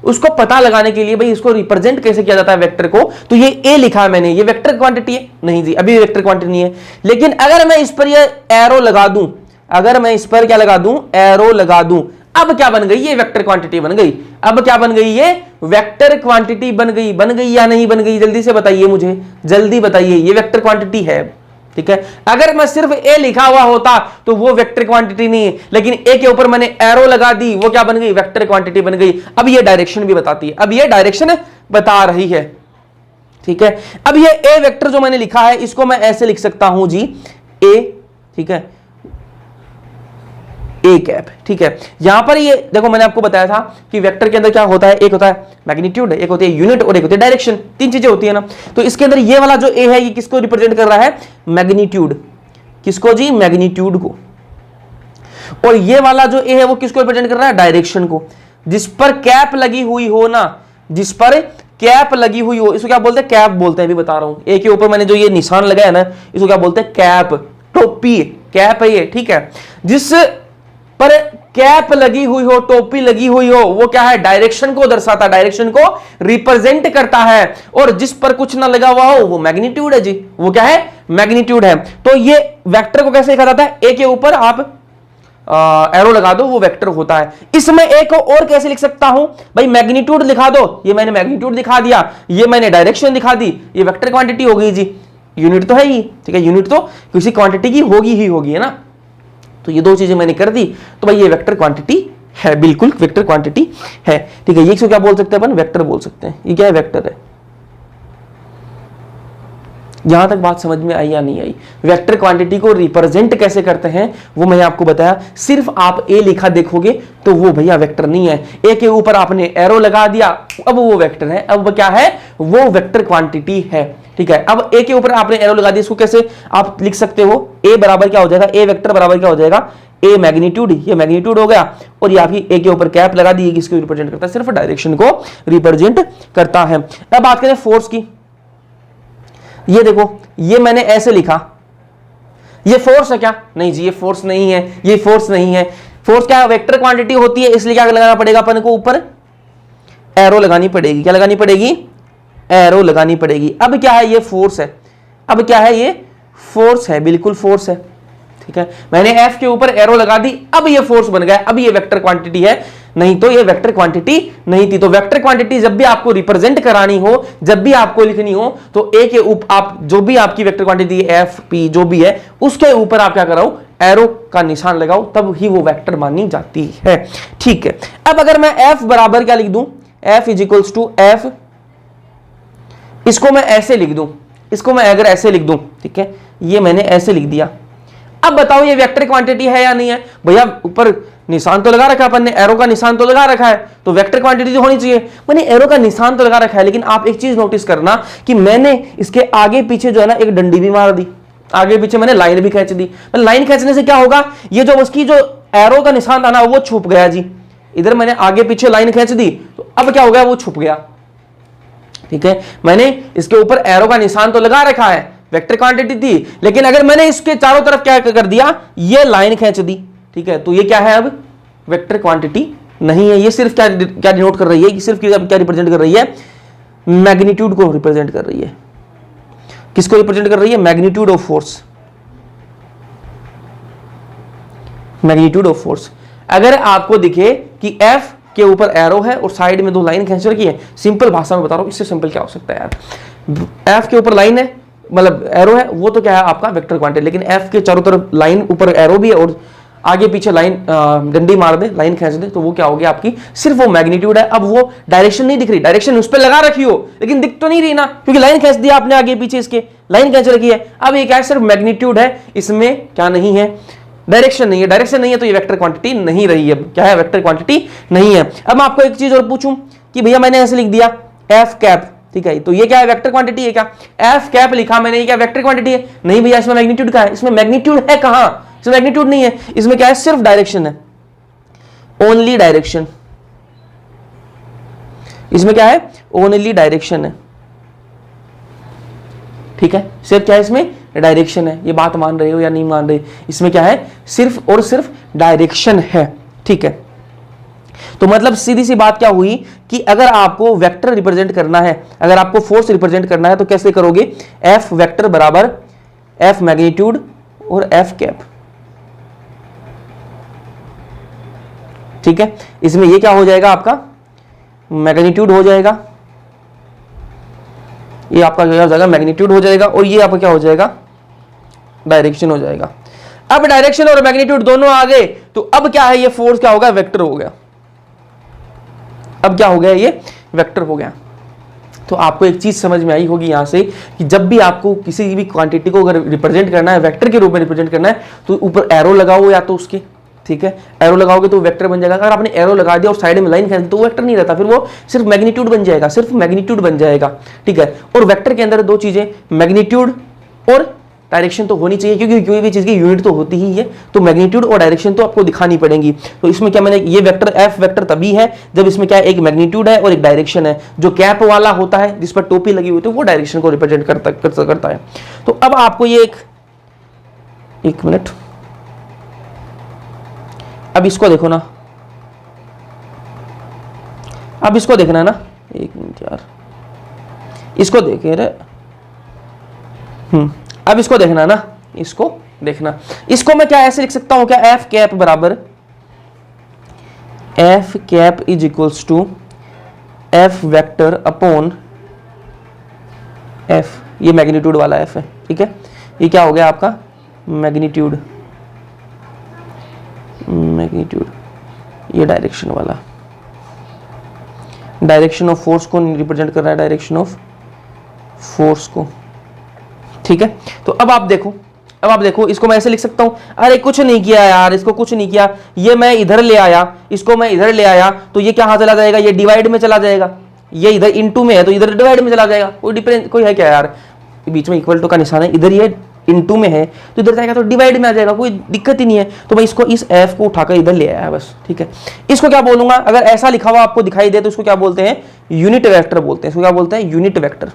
उसको पता लगाने के लिए भाई इसको रिप्रेजेंट कैसे किया जाता है वेक्टर को, तो ये ए लिखा है मैंने, ये वेक्टर क्वांटिटी है, नहीं जी अभी वेक्टर क्वांटिटी नहीं है। लेकिन अगर मैं इस पर ये एरो लगा दूं, अगर मैं इस पर क्या लगा दूं, एरो लगा दूं, अब क्या बन गई, ये वेक्टर क्वांटिटी बन गई। अब क्या बन गई, ये वेक्टर क्वांटिटी बन गई, बन गई या नहीं बन गई, जल्दी से बताइए मुझे, जल्दी बताइए, ये वेक्टर क्वांटिटी है, ठीक है। अगर मैं सिर्फ ए लिखा हुआ होता तो वो वेक्टर क्वांटिटी नहीं है, लेकिन ए के ऊपर मैंने एरो लगा दी, वो क्या बन गई, वेक्टर क्वांटिटी बन गई। अब ये डायरेक्शन भी बताती है, अब ये डायरेक्शन बता रही है, ठीक है। अब ये ए वेक्टर जो मैंने लिखा है इसको मैं ऐसे लिख सकता हूं जी, ए, ठीक है, ए कैप, ठीक है। यहां पर ये देखो मैंने आपको बताया था कि वेक्टर के अंदर क्या होता है, एक होता है मैग्नीट्यूड, एक होती है यूनिट और एक होती है डायरेक्शन, तीन चीजें होती है ना। तो इसके अंदर ये वाला जो ए है ये किसको रिप्रेजेंट कर रहा है, मैग्नीट्यूड, किसको जी, मैग्नीट्यूड को। और ये वाला जो ए है वो किसको रिप्रेजेंट कर रहा है, डायरेक्शन को। जिस पर कैप लगी हुई हो ना, जिस पर कैप लगी हुई हो, इसको क्या बोलते हैं, कैप बोलते हैं, अभी बता रहा हूं। ए के ऊपर मैंने जो ये निशान लगाया ना इसको क्या बोलते हैं, कैप, टोपी, कैप है ये, ठीक है। जिस पर कैप लगी हुई हो, टोपी लगी हुई हो, वो क्या है, डायरेक्शन को दर्शाता है, डायरेक्शन को रिप्रेजेंट करता है। और जिस पर कुछ ना लगा हुआ हो वो मैग्नीट्यूड है जी, वो क्या है, मैग्नीट्यूड है। तो ये वेक्टर को कैसे लिखा जाता है, ए के ऊपर आप एरो लगा दो वो वेक्टर होता है। इसमें ए को और कैसे लिख सकता हूं भाई, मैग्नीट्यूड लिखा दो, ये मैंने मैग्नीट्यूड दिखा दिया, ये मैंने डायरेक्शन दिखा दी, ये वेक्टर क्वांटिटी हो गई जी। यूनिट तो है ही, ठीक है, यूनिट तो किसी क्वांटिटी की होगी ही होगी, है ना। तो ये दो चीजें मैंने कर दी, तो भाई ये वेक्टर क्वांटिटी है, बिल्कुल वेक्टर क्वांटिटी है, ठीक है। ये इसको क्या बोल सकते हैं अपन, वेक्टर बोल सकते हैं। ये क्या है, वेक्टर है। यहां तक बात समझ में आई या नहीं आई। वेक्टर क्वांटिटी को रिप्रेजेंट कैसे करते हैं वो मैंने आपको बताया। सिर्फ आप ए लिखा देखोगे तो वो भैया वेक्टर नहीं है। ए के ऊपर आपने एरो लगा दिया, अब वो वेक्टर है, अब क्या है, वो वेक्टर क्वांटिटी है, ठीक है। अब ए के ऊपर आपने एरो लगा दिया, इसको कैसे आप लिख सकते हो, ए बराबर क्या हो जाएगा, ए वेक्टर बराबर क्या हो जाएगा, ए मैग्नीट्यूड, ये मैग्नीट्यूड हो गया, और ये आपकी ए के ऊपर कैप लगा दी, किसको रिप्रेजेंट करता है, सिर्फ डायरेक्शन को रिप्रेजेंट करता है। अब बात करें फोर्स की। ये देखो ये मैंने ऐसे लिखा, ये फोर्स है क्या, नहीं जी ये फोर्स नहीं है, ये फोर्स नहीं है। फोर्स क्या वेक्टर क्वांटिटी होती है, इसलिए क्या लगाना पड़ेगा अपन को, ऊपर एरो लगानी पड़ेगी, क्या लगानी पड़ेगी, एरो लगानी पड़ेगी। अब क्या है, ये फोर्स है, अब क्या है, ये फोर्स है, बिल्कुल फोर्स है, ठीक है। मैंने एफ के ऊपर एरो लगा दी, अब ये फोर्स बन गया, अब ये वेक्टर क्वांटिटी है, नहीं तो ये वेक्टर क्वांटिटी नहीं थी। तो वेक्टर क्वांटिटी जब भी आपको रिप्रेजेंट करानी हो, जब भी आपको लिखनी हो, तो ए के ऊपर आप जो भी आपकी वेक्टर क्वांटिटी एफ पी जो भी है उसके ऊपर आप क्या कराओ, एरो का निशान लगाओ, तब ही वो वेक्टर मानी जाती है, ठीक है। अब अगर मैं एफ बराबर क्या लिख दूं, F is equals to F, इसको मैं ऐसे लिख दूं, इसको मैं अगर ऐसे लिख दूं, ठीक है, ये मैंने ऐसे लिख दिया। अब बताओ ये वेक्टर क्वांटिटी है या नहीं है, भैया ऊपर निशान तो लगा रखा है अपन ने, एरो का निशान तो लगा रखा है, तो वेक्टर क्वांटिटी तो होनी चाहिए। मैंने एरो का निशान तो लगा रखा है, लेकिन आप एक चीज नोटिस करना कि मैंने इसके आगे पीछे जो है ना एक डंडी भी मार दी, आगे पीछे मैंने लाइन भी खींच दी। लाइन खींचने से क्या होगा, ये जो उसकी जो एरो का निशान था ना वो छुप गया जी। इधर मैंने आगे पीछे लाइन खींच दी तो अब क्या हो गया, वो छुप गया। ठीक है, मैंने इसके ऊपर एरो का निशान तो लगा रखा है, वेक्टर क्वांटिटी थी, लेकिन अगर मैंने इसके चारों तरफ क्या कर दिया, ये लाइन खींच दी। ठीक है, तो ये क्या है, अब वेक्टर क्वांटिटी नहीं है। ये सिर्फ क्या क्या डिनोट कर रही है, सिर्फ क्या रिप्रेजेंट कर रही है, मैग्नीट्यूड को रिप्रेजेंट कर रही है। किसको रिप्रेजेंट कर रही है, magnitude of force, magnitude of force. अगर आपको दिखे कि F के ऊपर एरो है और साइड में 2 लाइन खींच रखी है, सिंपल भाषा में बता रहा हूं, इससे सिंपल क्या हो सकता है यार, F के ऊपर लाइन है मतलब एरो है, वो तो क्या है आपका वेक्टर क्वांटिटी, लेकिन F के चारों तरफ लाइन ऊपर एरो भी है और आगे पीछे लाइन डंडी मार दे, लाइन खींच दे, तो वो क्या होगी आपकी, सिर्फ वो मैग्नीट्यूड है। अब वो डायरेक्शन नहीं दिख रही, डायरेक्शन उस पर लगा रखी हो लेकिन दिख तो नहीं रही ना, क्योंकि लाइन खींच दिया आपने आगे पीछे, इसके लाइन खींच रखी है। अब ये क्या है, सिर्फ मैग्नीट्यूड है, इसमें क्या नहीं है, डायरेक्शन नहीं है। डायरेक्शन नहीं है तो ये वेक्टर क्वांटिटी नहीं रही है, क्या है, वेक्टर क्वांटिटी नहीं है। अब मैं आपको एक चीज और पूछूं कि भैया मैंने ऐसे लिख दिया F कैप, ठीक है, तो ये क्या है, वेक्टर क्वांटिटी है क्या, F कैप लिखा मैंने, ये क्या वेक्टर क्वांटिटी है, नहीं भैया, इसमें मैग्नीट्यूड का है, इसमें मैग्नीट्यूड है कहां, इसमें मैग्नीट्यूड नहीं है, इसमें क्या है, सिर्फ डायरेक्शन है, ओनली डायरेक्शन। इसमें क्या है, ओनली डायरेक्शन है। ठीक है, सिर्फ क्या है, इसमें डायरेक्शन है। ये बात मान रहे हो या नहीं मान रहे, इसमें क्या है, सिर्फ और सिर्फ डायरेक्शन है। ठीक है, तो मतलब सीधी सी बात क्या हुई कि अगर आपको वेक्टर रिप्रेजेंट करना है, अगर आपको फोर्स रिप्रेजेंट करना है तो कैसे करोगे, F वेक्टर बराबर F मैग्नीट्यूड और F कैप। ठीक है, इसमें ये क्या हो जाएगा, आपका मैग्नीट्यूड हो जाएगा, ये आपका क्या हो जाएगा, मैग्नीट्यूड हो जाएगा, और ये आपका क्या हो जाएगा, डायरेक्शन हो जाएगा। अब डायरेक्शन और मैग्नीट्यूड दोनों आ गए तो अब क्या है, ये फोर्स क्या होगा, वेक्टर हो गया। अब क्या हो गया, ये वेक्टर हो गया। तो आपको एक चीज समझ में आई होगी यहां से कि जब भी आपको किसी भी क्वांटिटी को अगर रिप्रेजेंट करना है, वेक्टर के रूप में रिप्रेजेंट करना है, तो ऊपर एरो लगाओ या तो उसके, ठीक है, एरो लगाओगे तो वेक्टर बन जाएगा। अगर आपने एरो लगा दिया और साइड में लाइन खींच दी तो वो वेक्टर नहीं रहता, फिर वो सिर्फ मैग्नीट्यूड बन जाएगा, सिर्फ मैग्नीट्यूड बन जाएगा। ठीक है, और वेक्टर के अंदर 2 चीजें, मैग्नीट्यूड और डायरेक्शन तो होनी चाहिए, क्योंकि कोई भी चीज की यूनिट तो होती ही है, तो मैग्नीट्यूड और डायरेक्शन तो आपको दिखानी पड़ेगी। तो इसमें क्या, मैंने ये वेक्टर F वेक्टर तभी है जब इसमें क्या है, एक मैग्नीट्यूड है और एक डायरेक्शन है। जो कैप वाला होता है जिस पर टोपी लगी होती है वो डायरेक्शन को रिप्रेजेंट करता है। तो अब आपको ये एक मिनट, अब इसको देखो ना, अब इसको देखना है ना, एक मिनट यार, इसको देखे रे, अब इसको देखना है ना, इसको देखना, इसको मैं क्या ऐसे लिख सकता हूं क्या, F कैप बराबर F cap is equals to F vector upon F, ये मैग्नीट्यूड वाला F है। ठीक है, ये क्या हो गया आपका, मैग्नीट्यूड, मैग्नीट्यूड, ये डायरेक्शन वाला, डायरेक्शन ऑफ फोर्स को रिप्रेजेंट कर रहा है, डायरेक्शन ऑफ फोर्स को। ठीक है, तो अब आप देखो, इसको मैं ऐसे लिख सकता हूं, अरे कुछ नहीं किया यार, इसको कुछ नहीं किया, ये मैं इधर ले आया, इसको मैं इधर ले आया, तो ये कहां चला जाएगा, ये डिवाइड में चला जाएगा, ये इधर इनटू में है तो इधर डिवाइड में चला जाएगा। कोई डिफरेंस कोई है क्या यार, बीच में इक्वल टू का निशान है, इधर ये इनटू में है तो इधर जाएगा तो डिवाइड में आ जाएगा, कोई दिक्कत ही नहीं है। तो मैं इसको, इस F को उठाकर इधर ले आया बस। ठीक है, इसको क्या बोलूंगा, अगर ऐसा लिखा हुआ आपको दिखाई दे तो इसको क्या बोलते हैं, यूनिट वेक्टर बोलते हैं। इसको क्या बोलते हैं, यूनिट वेक्टर,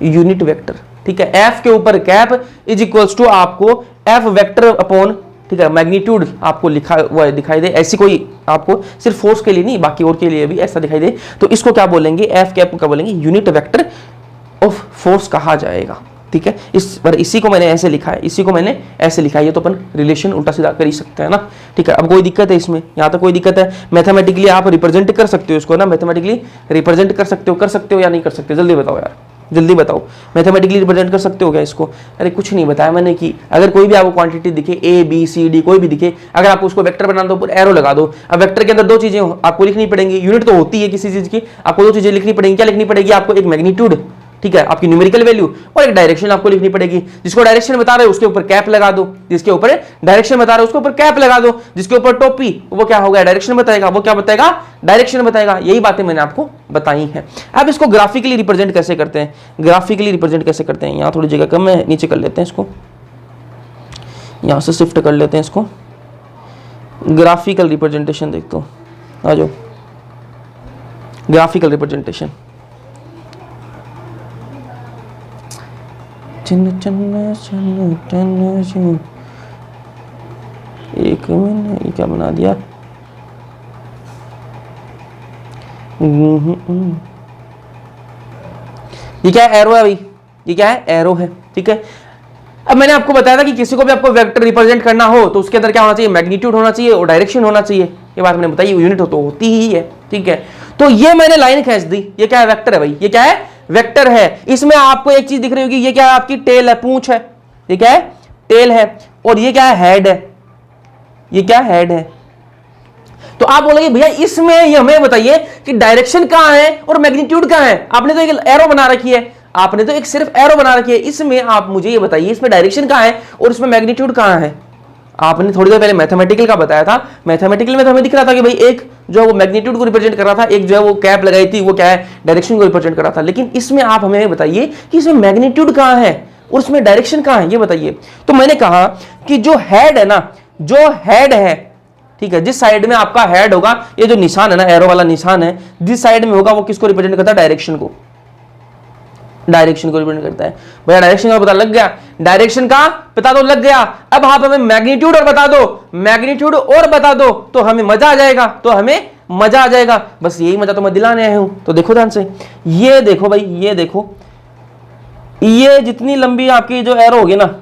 यूनिट वेक्टर। ठीक है, F के ऊपर कैप इज इक्वल्स टू आपको F वेक्टर अपॉन, ठीक है, मैग्नीट्यूड आपको लिखा हुआ दिखाई दे, ऐसी कोई आपको सिर्फ फोर्स के लिए नहीं बाकी और के लिए भी ऐसा दिखाई दे, तो इसको क्या बोलेंगे, F कैप का बोलेंगे यूनिट वेक्टर ऑफ फोर्स कहा जाएगा। ठीक है, इसी को मैंने ऐसे लिखा है, इसी को मैंने ऐसे लिखा है, ये तो अपन रिलेशन उल्टा सीधा कर ही सकते हैं ना। ठीक है, अब कोई दिक्कत है इसमें, यहाँ तक कोई दिक्कत है, मैथमेटिकली आप रिप्रेजेंट कर सकते हो इसको ना, मैथमेटिकली रिप्रेजेंट कर सकते हो या नहीं कर सकते, जल्दी बताओ यार, जल्दी बताओ, मैथमेटिकली रिप्रेजेंट कर सकते हो क्या इसको। अरे कुछ नहीं बताया मैंने कि अगर कोई भी आपको क्वांटिटी दिखे, A B C D कोई भी दिखे, अगर आप उसको वेक्टर बना दो, एरो लगा दो। अब वेक्टर के अंदर 2 चीजें आपको लिखनी पड़ेंगी, यूनिट तो होती है किसी चीज की, आपको 2 चीजें लिखनी पड़ेंगी। क्या लिखनी पड़ेगी आपको, एक मैग्नीट्यूड ठीक है, आपकी न्यूमेरिकल वैल्यू, और एक डायरेक्शन आपको लिखनी पड़ेगी। जिसको डायरेक्शन बता रहे हो उसके ऊपर कैप लगा दो, जिसके ऊपर डायरेक्शन बता रहे हो उसके ऊपर कैप लगा दो, जिसके ऊपर टोपी वो क्या होगा, डायरेक्शन बताएगा, वो क्या बताएगा, डायरेक्शन बताएगा। यही बातें मैंने आपको बताई हैं। अब इसको ग्राफिकली रिप्रेजेंट कैसे करते हैं, ग्राफिकली रिप्रेजेंट कैसे करते हैं, यहां थोड़ी जगह कम है, नीचे कर लेते हैं इसको, यहां से शिफ्ट कर लेते हैं इसको। ग्राफिकल रिप्रेजेंटेशन देख दो, आ जाओ, ग्राफिकल रिप्रेजेंटेशन। एक मिनट, ये क्या बना दिया, ये क्या है, एरो है भाई, ये क्या है, एरो है, ठीक है। अब मैंने आपको बताया था कि किसी को भी आपको वेक्टर रिप्रेजेंट करना हो तो उसके अंदर क्या होना चाहिए, मैग्नीट्यूड होना चाहिए और डायरेक्शन होना चाहिए। ये बात मैंने बताई, यूनिट तो होती ही है, ठीक है। तो ये मैंने लाइन खींच दी, ये क्या है, वेक्टर है भाई, ये क्या है, वेक्टर है। इसमें आपको एक चीज दिख रही होगी, ये क्या है, आपकी टेल है, पूंछ है, ये क्या है, टेल है, और ये क्या है, हेड है, ये क्या हेड है। तो आप बोलोगे भैया इसमें ये हमें बताइए कि डायरेक्शन कहां है और मैग्नीट्यूड कहां है। आपने तो एक एरो बना रखी है, आपने तो एक सिर्फ एरो बना रखी है, इसमें आप मुझे ये बताइए इसमें डायरेक्शन कहां है और इसमें मैग्नीट्यूड कहां है। आपने थोड़ी देर पहले मैथमेटिकल का बताया था, मैथमेटिकल में तो हमें दिख रहा था कि भाई एक जो है वो मैग्नीट्यूड को रिप्रेजेंट कर रहा था, एक जो है वो कैप लगाई थी वो क्या है, डायरेक्शन को रिप्रेजेंट कर रहा था। लेकिन इसमें आप हमें बताइए कि इसमें मैग्नीट्यूड कहां है और उसमें डायरेक्शन कहां है, ये बताइए। तो मैंने कहा कि जो हेड है ना, जो हेड है, ठीक है, जिस साइड में आपका हेड होगा, ये जो निशान है ना, एरो वाला निशान है, जिस साइड में होगा वो किसको रिप्रेजेंट करता है, डायरेक्शन को, डायरेक्शन को रिप्रेजेंट करता है। भैया डायरेक्शन का पता लग गया, डायरेक्शन का पता तो लग गया, अब आप हमें मैग्नीट्यूड और बता दो, मैग्नीट्यूड और बता दो तो हमें मजा आ जाएगा, तो हमें मजा आ जाएगा। बस यही मजा तो मैं दिलाने आया हूं। तो देखो ध्यान से, ये देखो भाई, ये देखो, ये जितनी लंबी आपकी जो एरो होगी ना,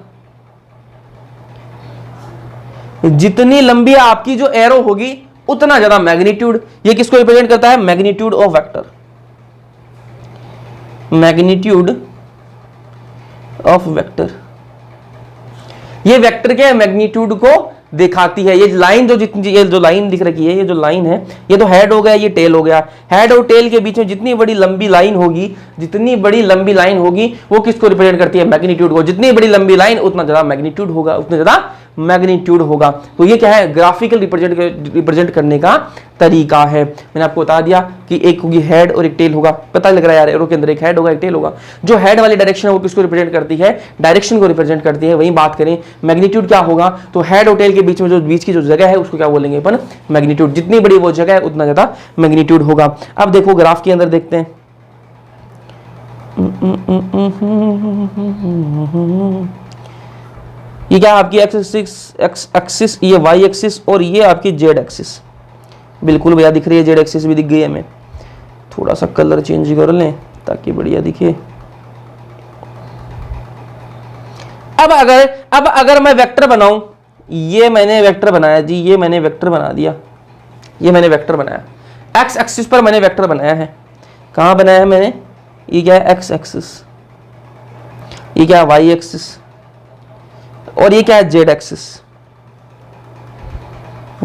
जितनी लंबी आपकी जो एरो होगी उतना ज्यादा मैग्नीट्यूड। ये किसको रिप्रेजेंट करता है, magnitude of vector, magnitude of vector. ये वेक्टर के मैग्नीट्यूड को दिखाती है। ये लाइन जो जितनी, ये जो लाइन दिख रही है, ये जो लाइन है, ये तो हेड हो गया, ये टेल हो गया। हेड और टेल के बीच में जितनी बड़ी लंबी लाइन होगी, जितनी बड़ी लंबी लाइन होगी वो किसको रिप्रेजेंट करती है, मैग्नीट्यूड को। जितनी बड़ी लंबी लाइन उतना ज्यादा मैग्नीट्यूड होगा, उतना ज्यादा मैग्नीट्यूड होगा। तो ये क्या है, ग्राफिकल रिप्रेजेंट करने का तरीका है। मैंने आपको बता दिया कि एक होगी हेड और एक टेल होगा। पता लग रहा है यार, एरो के अंदर एक हेड होगा, एक टेल होगा। जो हेड वाली डायरेक्शन है वो किसको रिप्रेजेंट करती है, डायरेक्शन को रिप्रेजेंट करती है। वही बात करें मैग्नीट्यूड क्या होगा, तो हेड और टेल के बीच में जो बीच की जो जगह है उसको क्या बोलेंगे अपन, मैग्नीट्यूड। जितनी बड़ी वो जगह है उतना ज्यादा मैग्नीट्यूड होगा। अब देखो ग्राफ के अंदर देखते हैं, ये क्या आपकी एक्स एक्सिस, ये वाई एक्सिस और ये आपकी जेड एक्सिस। बिल्कुल भैया दिख रही है, जेड एक्सिस भी दिख गई है। हमें थोड़ा सा कलर चेंज कर लें ताकि बढ़िया दिखे। अब अगर मैं वेक्टर बनाऊं, ये मैंने वेक्टर बनाया जी, ये मैंने वेक्टर बना दिया, ये मैंने वेक्टर बनाया, एक्स एक्सिस पर मैंने वेक्टर बनाया है। कहां बनाया है मैंने, ये क्या है, एक्स एक्सिस, ये क्या है, वाई एक्सिस, और ये क्या है, जेड एक्सिस,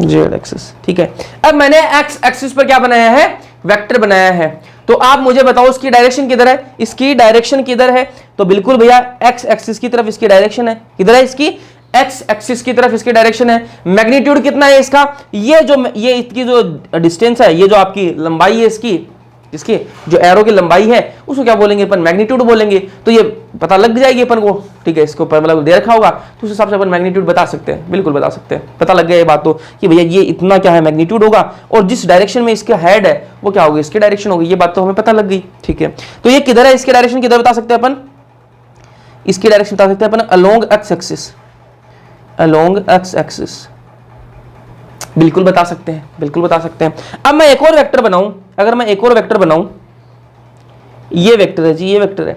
जेड एक्सिस, ठीक है। अब मैंने एक्स एक्सिस पर क्या बनाया है, वेक्टर बनाया है। तो आप मुझे बताओ इसकी डायरेक्शन किधर है, इसकी डायरेक्शन किधर है। तो बिल्कुल भैया एक्स एक्सिस की तरफ इसकी डायरेक्शन है। किधर है, इसकी एक्स एक्सिस की तरफ इसकी डायरेक्शन है। मैग्नीट्यूड कितना है इसका, ये इसकी जो डिस्टेंस है, ये जो आपकी लंबाई है इसकी, इसकी जो एरो की लंबाई है उसको क्या बोलेंगे अपन, मैग्नीट्यूड बोलेंगे। तो ये पता लग जाएगी अपन को, ठीक है। इसको मतलब दे रखा होगा तो उस हिसाब से अपन मैग्नीट्यूड बता सकते हैं, बिल्कुल बता सकते हैं। पता लग गया ये बात तो कि भैया ये इतना क्या है, मैग्नीट्यूड होगा। और जिस डायरेक्शन में इसका हेड है वो क्या होगी, इसकी डायरेक्शन होगी। ये बात तो हमें पता लग गई, ठीक है। तो ये किधर है, इसकी डायरेक्शन किधर बता सकते हैं अपन, इसकी डायरेक्शन बता सकते हैं अपन along x axis, along x axis, बिल्कुल बता सकते हैं, बिल्कुल बता सकते हैं। अब मैं एक और वेक्टर बनाऊं, अगर मैं एक और वेक्टर बनाऊं, ये वेक्टर है जी, ये वेक्टर है।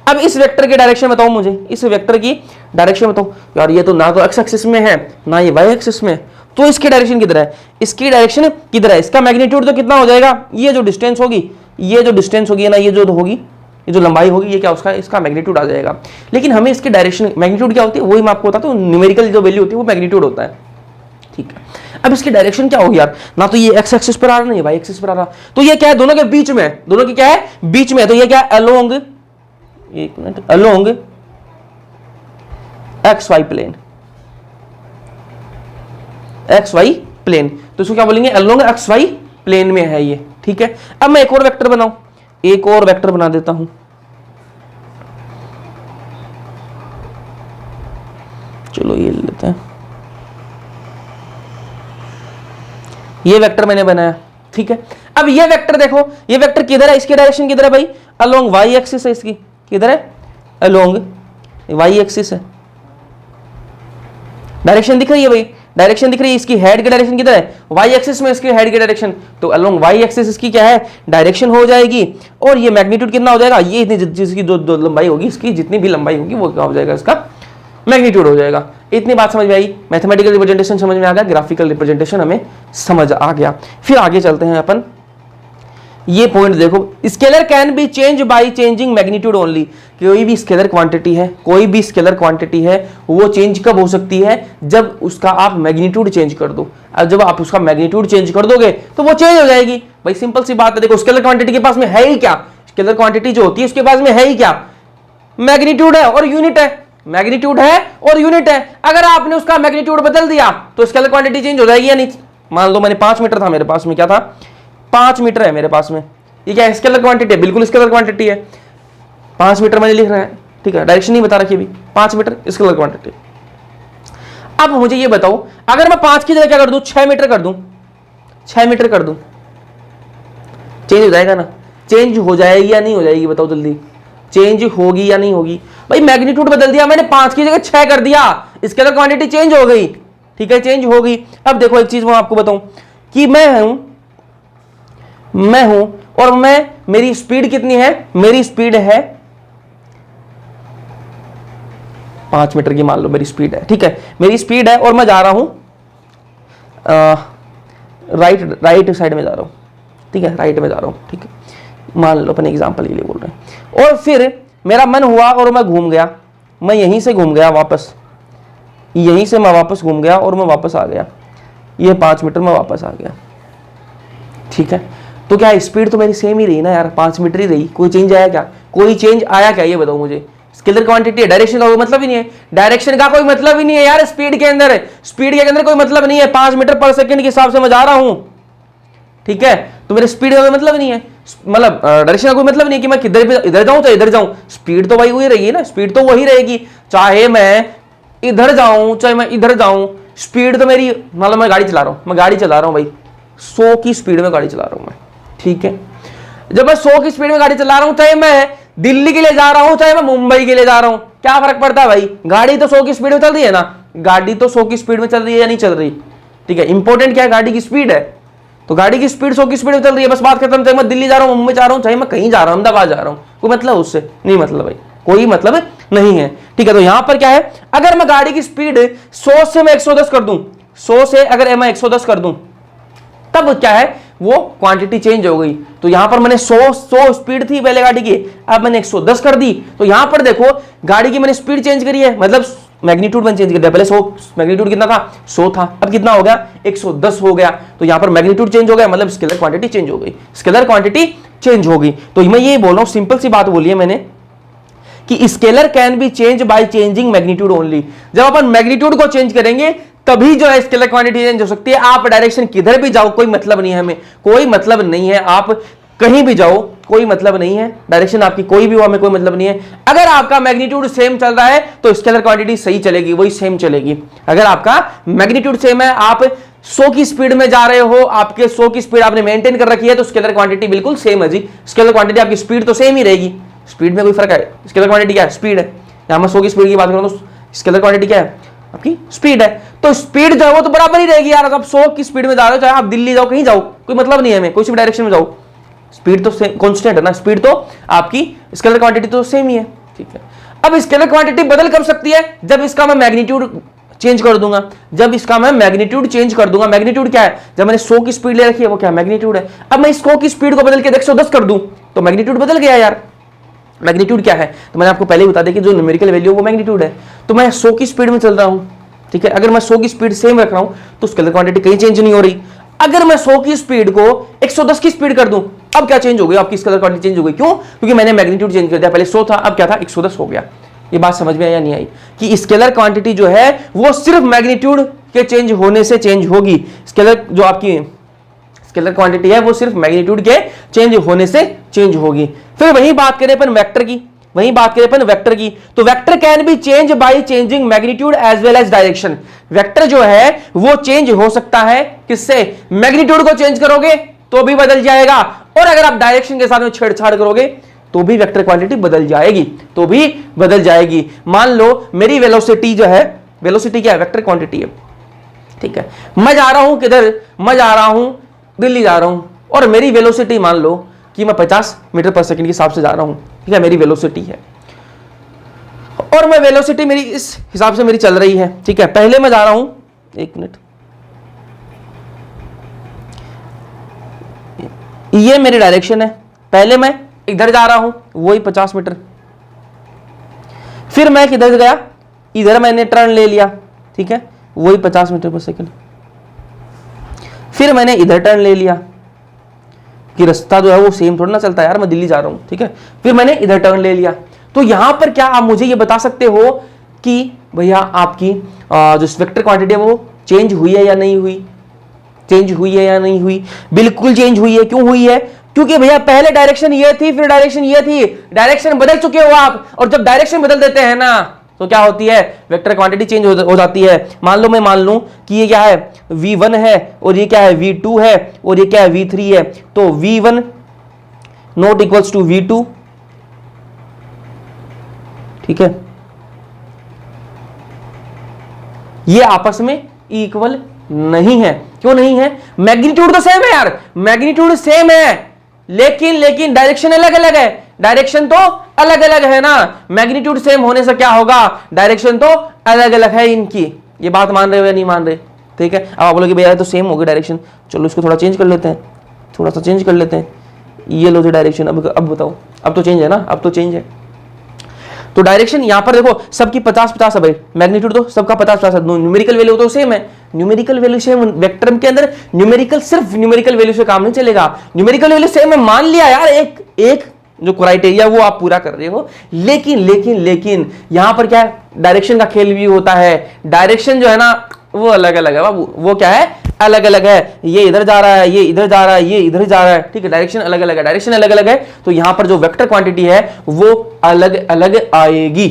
अब इस वेक्टर की डायरेक्शन बताओ मुझे, इस वेक्टर की डायरेक्शन बताओ। यार ये तो ना तो एक्स एक्सिस में है ना ये वाई एक्सिस में, तो इसकी डायरेक्शन किधर है, इसकी डायरेक्शन किधर है। इसका मैग्नीट्यूड तो कितना हो जाएगा, ये जो डिस्टेंस होगी, ये जो डिस्टेंस होगी ना, ये जो होगी, ये जो लंबाई होगी, ये क्या उसका, इसका मैग्नीट्यूड आ जाएगा। लेकिन हमें इसकी डायरेक्शन, मैग्नीट्यूड क्या होती है वही मैं आपको बताता हूं, न्यूमेरिकल जो वैल्यू होती है वो मैग्नीट्यूड होता है, ठीक है। अब इसकी डायरेक्शन क्या होगी यार, ना तो ये एक्स एक्सिस पर आ रहा, ना ये वाई एक्सिस पर आ रहा। तो ये क्या है, दोनों के बीच में, दोनों की क्या है, बीच में। तो ये क्या है, अलोंग एक minute, along X Y plane, X Y plane, तो इसको क्या बोलेंगे, अलोंग एक्स वाई प्लेन में है ये, ठीक है। अब मैं एक और वेक्टर बनाऊं, एक और वेक्टर बना देता हूं, चलो ये लेते हैं, ये वेक्टर मैंने बनाया, ठीक है। अब ये वेक्टर देखो, ये वेक्टर किधर है, इसकी डायरेक्शन किधर है भाई, अलोंग वाई एक्सिस है, इसकी किधर है, अलोंग वाई एक्सिस है, डायरेक्शन दिख रही है भाई, डायरेक्शन दिख रही है, इसकी हेड की डायरेक्शन किधर है, वाई एक्सिस में, इसकी हेड की डायरेक्शन, तो अलोंग वाई एक्सिस इसकी क्या है, डायरेक्शन हो जाएगी, और ये मैग्नीट्यूड कितना हो जाएगा, ये इतनी जिसकी जो लंबाई होगी, इसकी जितनी भी लंबाई होगी वो क्या हो जाएगा, इसका मैग्नीट्यूड हो जाएगा। इतनी बात समझ में आई, मैथमेटिकल रिप्रेजेंटेशन समझ में आ गया, ग्राफिकल रिप्रेजेंटेशन हमें समझ आ गया। फिर आगे चलते हैं अपन, ये पॉइंट देखो, scalar can be change by changing magnitude only, कोई भी स्केलर क्वांटिटी है, कोई भी स्केलर क्वांटिटी है, वो चेंज कब हो सकती है, जब उसका आप मैग्नीट्यूड चेंज कर दो। अब जब आप उसका मैग्नीट्यूड चेंज कर दोगे तो वो चेंज हो जाएगी भाई, सिंपल सी बात है। देखो स्केलर क्वांटिटी के पास में है ही क्या, स्केलर क्वांटिटी जो होती है उसके पास में है ही क्या, मैग्नीट्यूड है और यूनिट है, मैग्नीट्यूड है और यूनिट है। अगर आपने उसका मैग्नीट्यूड बदल दिया तो स्केलर क्वांटिटी चेंज हो जाएगी या नहीं। मान लो मैंने 5 मीटर था मेरे पास में, क्या था, 5 मीटर है मेरे पास में, ये क्या है, स्केलर क्वांटिटी है, बिल्कुल स्केलर क्वांटिटी है, 5 मीटर मैंने लिख रहा है, ठीक है, डायरेक्शन नहीं बता रखी अभी, 5 मीटर स्केलर क्वांटिटी। अब मुझे ये बताओ, अगर मैं 5 की जगह क्या कर दूं, 6 मीटर कर दूं, 6 मीटर कर दूं, चेंज हो जाएगा ना, चेंज हो जाएगी या नहीं हो जाएगी, बताओ जल्दी, चेंज होगी या नहीं होगी भाई, मैग्नीट्यूड बदल दिया मैंने, 5 की जगह 6 कर दिया, स्केलर क्वांटिटी चेंज हो गई, ठीक है, चेंज होगी। अब देखो एक चीज मैं आपको बताऊं कि मैं हूं और मेरी स्पीड कितनी है, मेरी स्पीड है 5 मीटर की, मान लो मेरी स्पीड है, ठीक है, मेरी स्पीड है और मैं जा रहा हूं राइट साइड में जा रहा हूं, ठीक है, राइट में जा रहा हूं, ठीक है, मान लो अपने एग्जांपल के लिए बोल रहे हैं। और फिर मेरा मन हुआ और मैं घूम गया, मैं यहीं से घूम गया वापस, यहीं से मैं वापस घूम गया और मैं वापस आ गया, ये 5 मीटर में वापस आ गया, ठीक है, तो क्या स्पीड तो मेरी सेम ही रही ना यार, 5 मीटर ही रही, कोई चेंज आया क्या, कोई चेंज आया क्या, ये बताओ मुझे। स्केलर क्वांटिटी है, डायरेक्शन का कोई मतलब ही नहीं है, डायरेक्शन का कोई मतलब ही नहीं है यार, स्पीड के अंदर, स्पीड के अंदर कोई मतलब नहीं है, 5 मीटर पर सेकंड के हिसाब से मैं जा रहा हूं, ठीक है, तो मेरे स्पीड का कोई मतलब नहीं है, मतलब डायरेक्शन का कोई मतलब नहीं है कि मैं किधर भी इधर जाऊं चाहे इधर जाऊं, स्पीड तो भाई वही रहेगी ना, स्पीड तो वही रहेगी, चाहे मैं इधर जाऊं चाहे मैं इधर जाऊं, स्पीड तो मेरी, मतलब मैं गाड़ी चला रहा हूं, मैं गाड़ी चला रहा हूं भाई, 100 की स्पीड में गाड़ी चला रहा हूं मैं, ठीक है, जब मैं 100 की स्पीड में गाड़ी चला रहा हूं, चाहे मैं दिल्ली के लिए जा रहा हूं चाहे मैं मुंबई के लिए जा रहा हूं, क्या फर्क पड़ता है भाई, गाड़ी तो 100 की स्पीड में चल रही है ना, गाड़ी तो 100 की स्पीड में चल रही है या नहीं चल रही, ठीक है, इंपॉर्टेंट क्या है, गाड़ी की स्पीड है, तो गाड़ी की स्पीड 100 की स्पीड में चल रही है, बस बात खत्म। चाहे मैं दिल्ली जा रहा हूं, मुंबई जा रहा हूं, चाहे मैं कहीं जा रहा हूं, अहमदाबाद जा रहा हूं, कोई मतलब उससे नहीं, मतलब भाई कोई मतलब नहीं है, ठीक है। तो यहां पर क्या है, अगर मैं गाड़ी की स्पीड 100 से मैं 110 कर दूं, 100 से अगर मैं 110 कर दूं, तब क्या है, वो क्वांटिटी चेंज हो गई। तो यहां पर मैंने 100 स्पीड थी पहले गाड़ी की, अब मैंने 110 कर दी, तो यहां पर देखो गाड़ी की मैंने स्पीड चेंज करी है, मतलब मैग्नीट्यूड मैंने चेंज कर दिया, पहले 100 मैग्नीट्यूड कितना था, 100 था, अब कितना हो गया, 110 हो गया, तो यहां पर मैग्नीट्यूड चेंज हो गया, मतलब स्केलर क्वांटिटी चेंज हो गई, स्केलर क्वांटिटी चेंज होगी। तो मैं ये बोल रहा हूं, सिंपल सी बात बोली है मैंने कि scalar can be change by changing magnitude only, जब अपन मैग्नीट्यूड को चेंज करेंगे तभी जो है स्केलर क्वांटिटी चेंज हो सकती है। आप डायरेक्शन किधर भी जाओ कोई मतलब नहीं है, हमें कोई मतलब नहीं है, आप कहीं भी जाओ कोई मतलब नहीं है, डायरेक्शन आपकी कोई भी हो हमें कोई मतलब नहीं है। अगर आपका मैग्नीट्यूड सेम चल रहा है तो स्केलर क्वांटिटी सही चलेगी, वही सेम चलेगी। अगर आपका मैग्नीट्यूड सेम है, आप 100 की स्पीड में जा रहे हो, आपके 100 की स्पीड आपने मेंटेन कर रखी है, तो स्केलर क्वांटिटी बिल्कुल सेम है जी, स्केलर क्वांटिटी आपकी स्पीड तो सेम ही रहेगी, स्पीड में कोई फर्क है, स्केलर क्वांटिटी क्या है, स्पीड है। यहां मैं 100 की स्पीड की बात करूं तो स्केलर क्वांटिटी क्या है, आपकी स्पीड है, तो स्पीड जो है वो तो बराबर ही रहेगी यार। आप 100 की स्पीड में जा रहे हो, चाहे आप दिल्ली जाओ कहीं जाओ, कोई मतलब नहीं है हमें, कोई सी भी डायरेक्शन में जाओ, स्पीड तो कांस्टेंट है ना, स्पीड तो आपकी स्केलर क्वांटिटी तो सेम ही है, ठीक है। अब स्केलर क्वांटिटी बदल कब सकती है, जब इसका मैं मैग्नीट्यूड चेंज कर दूंगा, जब इसका मैं मैग्नीट्यूड चेंज कर दूंगा। मैग्नीट्यूड क्या है, जब मैंने 100 की स्पीड ले रखी है वो क्या मैग्नीट्यूड है। अब मैं 100 की स्पीड को बदल के 110 कर दूं तो मैग्नीट्यूड बदल गया यार। मैग्नीट्यूड क्या है, तो मैंने आपको पहले ही बता दिया कि जो न्यूमेरिकल वैल्यू वो मैग्नीट्यूड है। तो मैं 100 की स्पीड में चल रहा हूं, ठीक है, अगर मैं 100 की स्पीड सेम रख रहा हूं तो स्केलर क्वांटिटी कहीं चेंज नहीं हो रही। अगर मैं 100 की स्पीड को 110 की स्पीड कर दूं अब क्या चेंज हो गई, आपकी स्केलर क्वांटिटी चेंज हो गई, क्यों? क्योंकि मैंने मैग्नीट्यूड चेंज कर दिया, पहले 100 था, अब क्या था 110 हो गया। ये बात समझ में आई या नहीं आई कि स्केलर क्वांटिटी जो है वो सिर्फ मैग्नीट्यूड के चेंज होने से चेंज होगी। स्केलर जो आपकी स्केलर क्वांटिटी है वो सिर्फ मैग्नीट्यूड के चेंज होने से चेंज होगी। फिर वही बात करें अपन वेक्टर की, वही बात करें अपन वेक्टर की, तो vector can be change by changing magnitude as well as direction. Vector जो है वो चेंज हो सकता है किससे? मैग्नीट्यूड को चेंज करोगे तो भी बदल जाएगा, और अगर आप डायरेक्शन के साथ में छेड़छाड़ करोगे तो भी वेक्टर क्वांटिटी बदल जाएगी, तो भी बदल जाएगी। मान लो मेरी वेलोसिटी जो है, वेलोसिटी क्या है? वेक्टर क्वांटिटी है, ठीक है। मैं जा रहा हूं किधर? मैं जा रहा हूं दिल्ली जा रहा हूं, और मेरी वेलोसिटी मान लो कि मैं 50 मीटर पर सेकंड के हिसाब से जा रहा हूं, ठीक है, मेरी वेलोसिटी है, और मैं वेलोसिटी मेरी इस हिसाब से मेरी चल रही है, ठीक है। पहले मैं जा रहा हूं, एक मिनट, ये मेरी डायरेक्शन है, पहले मैं इधर जा रहा हूं वही 50 मीटर, फिर मैं किधर गया? इधर मैंने टर्न ले लिया, ठीक है, वही 50 मीटर पर सेकंड, फिर मैंने इधर टर्न ले लिया कि रास्ता जो है वो सेम थोड़ा ना चलता है यार, मैं दिल्ली जा रहा हूं, ठीक है, फिर मैंने इधर टर्न ले लिया। तो यहां पर क्या आप मुझे ये बता सकते हो कि भैया आपकी जो वेक्टर क्वांटिटी है वो चेंज हुई है या नहीं हुई? चेंज हुई है या नहीं हुई? बिल्कुल चेंज हुई है। क्यों हुई है? क्योंकि भैया पहले डायरेक्शन ये थी, फिर डायरेक्शन ये थी, डायरेक्शन बदल चुके हो आप, और जब डायरेक्शन बदल देते हैं ना तो क्या होती है? वेक्टर क्वांटिटी चेंज हो जाती है। मान लो मैं मान लूं कि ये क्या है? v1 है, और ये क्या है? v2 है, और ये क्या है? v3 है। तो v1 not equals to v2, ठीक है, ये आपस में इक्वल नहीं है। क्यों नहीं है? मैग्नीट्यूड तो सेम है यार, मैग्नीट्यूड सेम है, लेकिन डायरेक्शन अलग अलग है। डायरेक्शन तो अलग अलग है ना, मैग्नीट्यूड सेम होने से क्या होगा? डायरेक्शन तो अलग अलग है इनकी। ये बात मान रहे हो या नहीं मान रहे? ठीक है, अब आप बोलोगे भैया तो सेम हो गई डायरेक्शन, चलो इसको थोड़ा चेंज कर लेते हैं, थोड़ा सा चेंज कर लेते हैं, ये लो जो डायरेक्शन, अब बताओ, अब तो चेंज है ना, अब तो चेंज है। तो डायरेक्शन यहां पर देखो सबकी 50-50 है भाई, मैग्नीट्यूड तो सबका 50-50 है, न्यूमेरिकल वैल्यू तो सेम है। न्यूमेरिकल वैल्यू सेम, वेक्टर के अंदर न्यूमेरिकल, सिर्फ न्यूमेरिकल वैल्यू से काम नहीं चलेगा। न्यूमेरिकल वैल्यू सेम है, मान लिया यार, एक जो क्राइटेरिया वो आप पूरा कर रहे हो, लेकिन यहां पर क्या है? डायरेक्शन का खेल भी होता है। डायरेक्शन जो है ना वो अलग अलग है बाबू, वो क्या है? अलग अलग है। ये इधर जा रहा है, ये इधर जा रहा है, ये इधर जा रहा है, ठीक है, डायरेक्शन अलग अलग है, डायरेक्शन अलग अलग है, तो यहां पर जो वेक्टर क्वांटिटी है वो अलग अलग आएगी।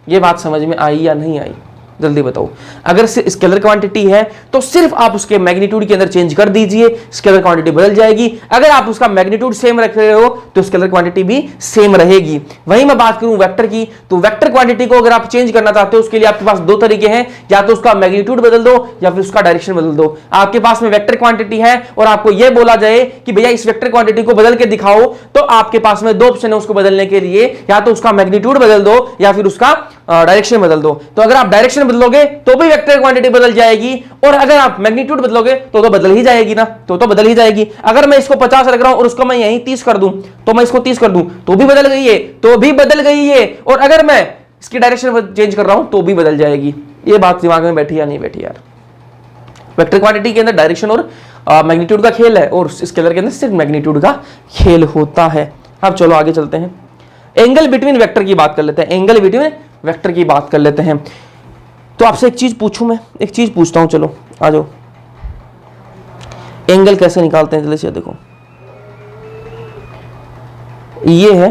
ये बात समझ में आई या नहीं आई? जल्दी बताओ। अगर स्केलर क्वांटिटी है तो सिर्फ आप उसके मैग्नीट्यूड के अंदर चेंज कर दीजिए, स्केलर क्वांटिटी बदल जाएगी। अगर आप उसका मैग्नीट्यूड सेम रख रहे हो तो स्केलर क्वांटिटी भी सेम रहेगी। वहीं मैं बात करूं वेक्टर की, तो वेक्टर क्वांटिटी को अगर आप चेंज करना चाहते हो उसके लिए आपके पास दो तरीके हैं, या तो उसका मैग्नीट्यूड बदल दो या फिर उसका डायरेक्शन बदल दो। आपके पास में वेक्टर क्वांटिटी है और आपको यह बोला जाए कि भैया इस वेक्टर क्वांटिटी को बदल के दिखाओ, तो आपके पास में दो ऑप्शन है उसको बदलने के लिए, या तो उसका मैग्नीट्यूड बदल दो या फिर उसका डायरेक्शन बदल दो। तो अगर आप डायरेक्शन बदलोगे तो भी वेक्टर क्वांटिटी बदल जाएगी, और अगर आप मैग्नीट्यूड बदलोगे तो बदल ही जाएगी ना, तो बदल ही जाएगी। अगर मैं इसको 50 रख रहा हूं और उसको मैं यहीं 30 कर दूं, तो मैं इसको 30 कर दूं तो भी बदल गई है, तो भी बदल गई है, और अगर मैं इसकी डायरेक्शन चेंज कर रहा हूं तो भी बदल जाएगी। ये बात दिमाग में बैठी या नहीं बैठी यार? वेक्टर क्वांटिटी के अंदर डायरेक्शन और मैग्नीट्यूड का खेल है, और स्केलर के अंदर सिर्फ मैग्नीट्यूड का खेल होता है। अब चलो आगे चलते हैं, एंगल बिटवीन वेक्टर की बात कर लेते हैं। एंगल बिटवीन वेक्टर की बात कर लेते हैं। तो आपसे एक चीज पूछूं, मैं एक चीज पूछता हूं, चलो आ जाओ। एंगल कैसे निकालते हैं जल्दी से देखो, ये है,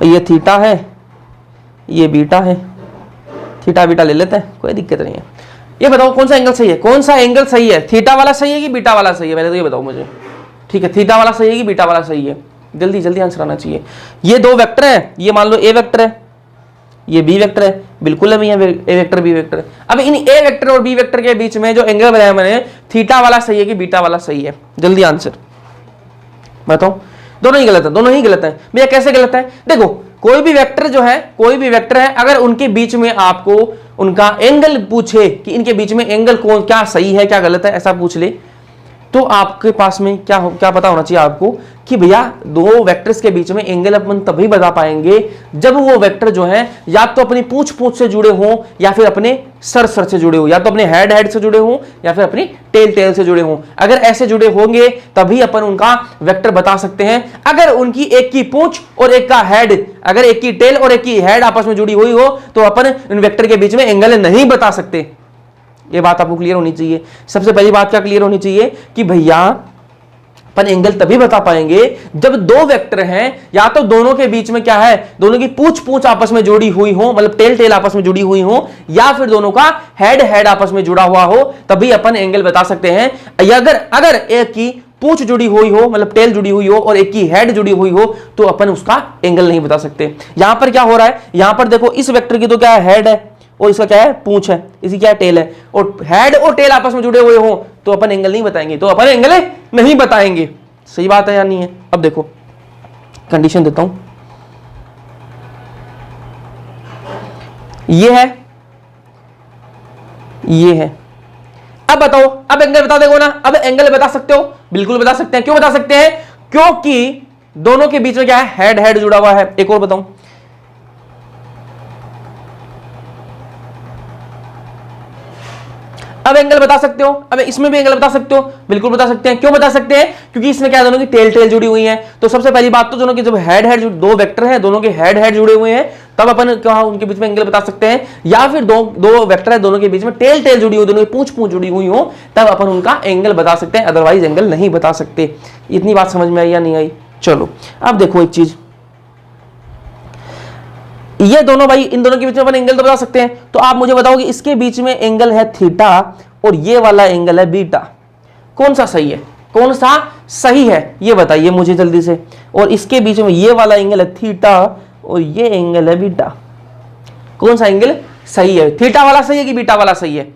ये थीटा है, ये बीटा है, थीटा बीटा ले लेते हैं, कोई दिक्कत नहीं है। ये बताओ कौन सा एंगल सही है? कौन सा एंगल सही है? थीटा वाला सही है कि बीटा वाला सही है? पहले तो ये बताओ मुझे, ठीक है, थीटा वाला सही है कि बीटा वाला सही है? जल्दी जल्दी आंसर आना चाहिए। ये दो वेक्टर है, ये मान लो ए वेक्टर है, ये बी वेक्टर है, बिल्कुल है भैया, ए वेक्टर बी वेक्टर है। अब इन ए वेक्टर और बी वेक्टर के बीच में जो एंगल बनाया मैंने, थीटा वाला सही है कि बीटा वाला सही है? जल्दी आंसर बताओ। दोनों ही गलत है, दोनों ही गलत है भैया। कैसे गलत है? देखो, कोई भी वेक्टर जो है, कोई भी वेक्टर है, अगर उनके बीच में आपको उनका एंगल पूछे कि इनके बीच में एंगल कौन, क्या सही है क्या गलत है, ऐसा पूछ ले, तो आपके पास में क्या पता होना चाहिए आपको कि भैया दो वेक्टर्स के बीच में एंगल अपन तभी बता पाएंगे जब वो वेक्टर जो है या तो अपनी पूंछ से जुड़े हों या फिर अपने सर से जुड़े हो, या तो अपने हेड से जुड़े हों या फिर अपनी टेल से जुड़े हों। अगर ऐसे जुड़े होंगे तभी अपन उनका वेक्टर बता सकते हैं। अगर उनकी एक की पूंछ और एक का हेड, अगर एक की टेल और एक की हेड आपस में जुड़ी हुई हो तो अपन इन वेक्टर के बीच में एंगल नहीं बता सकते। ये बात आपको क्लियर होनी चाहिए। सबसे पहली बात क्या क्लियर होनी चाहिए कि भैया अपन एंगल तभी बता पाएंगे जब दो वेक्टर हैं या तो दोनों के बीच में क्या है, दोनों की पूंछ आपस में जुड़ी हुई हो, मतलब टेल आपस में जुड़ी हुई हो, या फिर दोनों का हेड आपस में जुड़ा हुआ हो, तभी अपन एंगल बता सकते हैं। अगर एक की पूंछ जुड़ी हुई हो, मतलब टेल जुड़ी हुई हो, और एक की हेड जुड़ी हुई हो, तो अपन उसका एंगल नहीं बता सकते। यहां पर क्या हो रहा है, यहां पर देखो इस वेक्टर की तो क्या है, हेड है, और इसका क्या है, पूंछ है, इसी क्या है, टेल है, और हेड और टेल आपस में जुड़े हुए हो तो अपन एंगल नहीं बताएंगे, तो अपन एंगल नहीं बताएंगे। सही बात है या नहीं है? अब देखो कंडीशन देता हूं, ये है, ये है। अब बताओ, अब एंगल बता देगो ना? अब एंगल बता सकते हो? बिल्कुल बता सकते हैं। क्यों बता सकते हैं? क्योंकि दोनों के बीच में क्या है, हेड जुड़ा हुआ है। एक और बताऊं, अब एंगल बता सकते हो? अब इसमें भी एंगल बता सकते हो? बिल्कुल बता सकते हैं। क्यों बता सकते हैं? क्योंकि इसमें क्या है, दोनों की टेल जुड़ी हुई है। तो सबसे पहली बात तो दोनों की जब हेड दो वेक्टर हैं, दोनों के हेड जुड़े हुए हैं, तब अपन क्या उनके बीच में एंगल बता सकते हैं। या फिर दो वेक्टर है, दोनों के बीच में टेल जुड़ी हुई, दोनों की पूंछ जुड़ी हुई हो, तब अपन उनका एंगल बता सकते हैं, अदरवाइज एंगल नहीं बता सकते। इतनी बात समझ में आई या नहीं आई? चलो अब देखो एक चीज, ये दोनों भाई, इन दोनों के बीच में अपन एंगल तो बता सकते हैं। तो आप मुझे बताओ कि इसके बीच में एंगल है थीटा और ये वाला एंगल है बीटा, कौन सा सही है? कौन सा सही है ये बताइए मुझे जल्दी से। और इसके बीच में ये वाला एंगल है थीटा और ये एंगल है बीटा, कौन सा एंगल सही है? थीटा वाला सही है कि बीटा वाला सही है?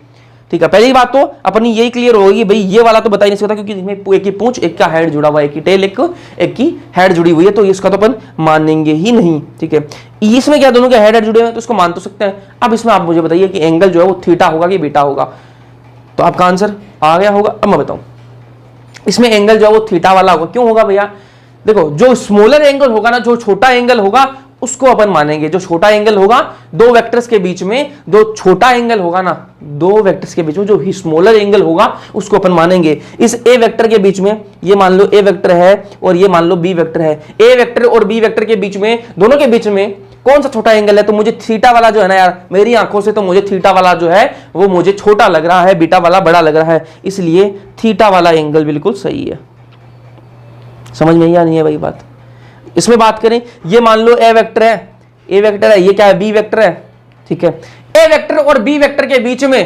ठीक है, पहली बात तो अपनी यही क्लियर होगी भाई, ये वाला तो बता ही नहीं सकता क्योंकि इसमें एक की पूंछ, एक का हेड जुड़ा हुआ है, एक की टेल, एक की हेड जुड़ी हुई है, तो इसका तो अपन मानेंगे ही नहीं। ठीक है, इसमें क्या दोनों के हेड जुड़े हुए हैं तो इसको मान तो सकते हैं। अब इसमें आप मुझे बताइए कि एंगल जो है वो थीटा होगा कि बीटा होगा? तो आपका आंसर आ गया होगा। अब मैं बताऊं, इसमें एंगल जो है वो थीटा वाला होगा। क्यों होगा भैया? देखो, जो स्मॉलर एंगल होगा ना, जो छोटा एंगल होगा उसको अपन मानेंगे। जो छोटा एंगल होगा दो वेक्टर्स के बीच में, जो छोटा एंगल होगा ना दो वेक्टर्स के बीच में, जो स्मॉलर एंगल होगा उसको अपन मानेंगे। इस ए वेक्टर के बीच में, ये मान लो ए वेक्टर है और ये मान लो बी वेक्टर है, ए वेक्टर और बी वेक्टर के बीच में, दोनों के बीच में कौन सा छोटा एंगल है? तो मुझे थीटा वाला जो है ना यार, मेरी आंखों से तो मुझे थीटा वाला जो है वो मुझे छोटा लग रहा है, बीटा वाला बड़ा लग रहा है, इसलिए थीटा वाला एंगल बिल्कुल सही है। समझ में या नहीं है भाई बात? इसमें बात करें, ये मान लो ए वेक्टर है, ए वेक्टर है, ये क्या है, बी वेक्टर है। ठीक है, ए वेक्टर और बी वेक्टर के बीच में,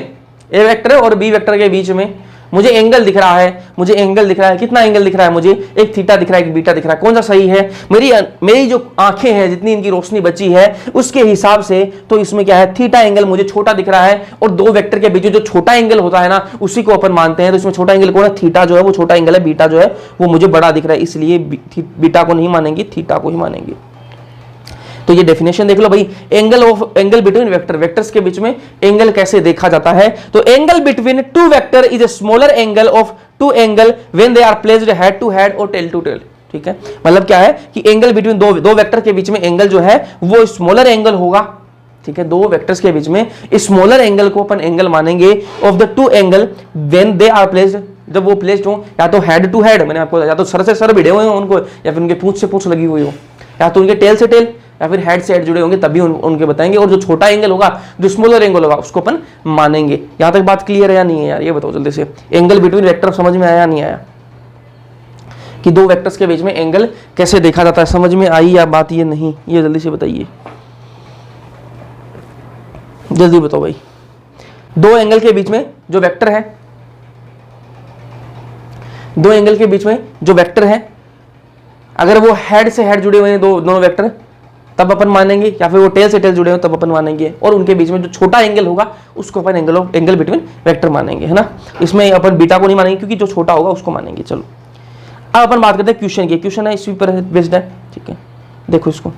ए वेक्टर और बी वेक्टर के बीच में मुझे एंगल दिख रहा है, मुझे एंगल दिख रहा है। कितना एंगल दिख रहा है मुझे? एक थीटा दिख रहा है, एक बीटा दिख रहा है। कौन सा सही है? मेरी जो आंखें हैं, जितनी इनकी रोशनी बची है उसके हिसाब से तो इसमें क्या है, थीटा एंगल मुझे छोटा दिख रहा है। और दो वेक्टर के बीच जो छोटा एंगल होता है ना उसी को अपन मानते हैं। तो इसमें छोटा एंगल कौन है? थीटा जो है वो छोटा एंगल है, बीटा जो है वो मुझे बड़ा दिख रहा है, इसलिए बीटा को नहीं मानेंगे, थीटा को ही मानेंगे। तो ये डेफिनेशन देख लो भाई, एंगल बिटवीन वेक्टर, वेक्टर्स के बीच में एंगल कैसे देखा जाता है? तो angle between two vector is a smaller angle of two angle when they are placed head to head और टेल टू टेल। ठीक है, मतलब क्या है कि एंगल बिटवीन दो वेक्टर के बीच में एंगल जो है वो स्मॉलर एंगल होगा। ठीक है, दो वेक्टर्स के बीच में स्मॉलर एंगल को अपन एंगल मानेंगे of the two angle when they are placed, जब वो प्लेस्ड हो या तो हेड टू हेड, मैंने आपको या तो सर से सर भिड़े हुए हो उनको, या फिर उनके पूंछ से पूंछ लगी हुई हो, या तो उनके टेल से टेल, या फिर हेड से हेड जुड़े होंगे, तभी उनके बताएंगे। और जो छोटा एंगल होगा, जो स्मॉलर एंगल होगा, उसको अपन मानेंगे। यहां तक बात क्लियर है या नहीं है यार? ये बताओ जल्दी से, एंगल बिटवीन वेक्टर समझ में आया नहीं आया? कि दो वेक्टर्स के बीच में एंगल कैसे देखा जाता है, समझ में आई या बात ये नहीं? ये जल्दी से बताइए, जल्दी बताओ भाई। दो एंगल के बीच में जो वेक्टर है, दो एंगल के बीच में जो वेक्टर है, अगर वो हेड से हेड जुड़े हुए हैं दोनों वेक्टर, तब अपन मानेंगे, या फिर वो टेल से टेल जुड़े हो तब अपन मानेंगे। और उनके बीच में जो छोटा एंगल होगा उसको अपन एंगल बिटवीन वेक्टर मानेंगे, है ना? इसमें अपन बीटा को नहीं मानेंगे क्योंकि जो छोटा होगा उसको मानेंगे। चलो अब अपन बात करते हैं क्वेश्चन की। क्वेश्चन है इसी पर बेस्ड है। ठीक है, देखो इसको,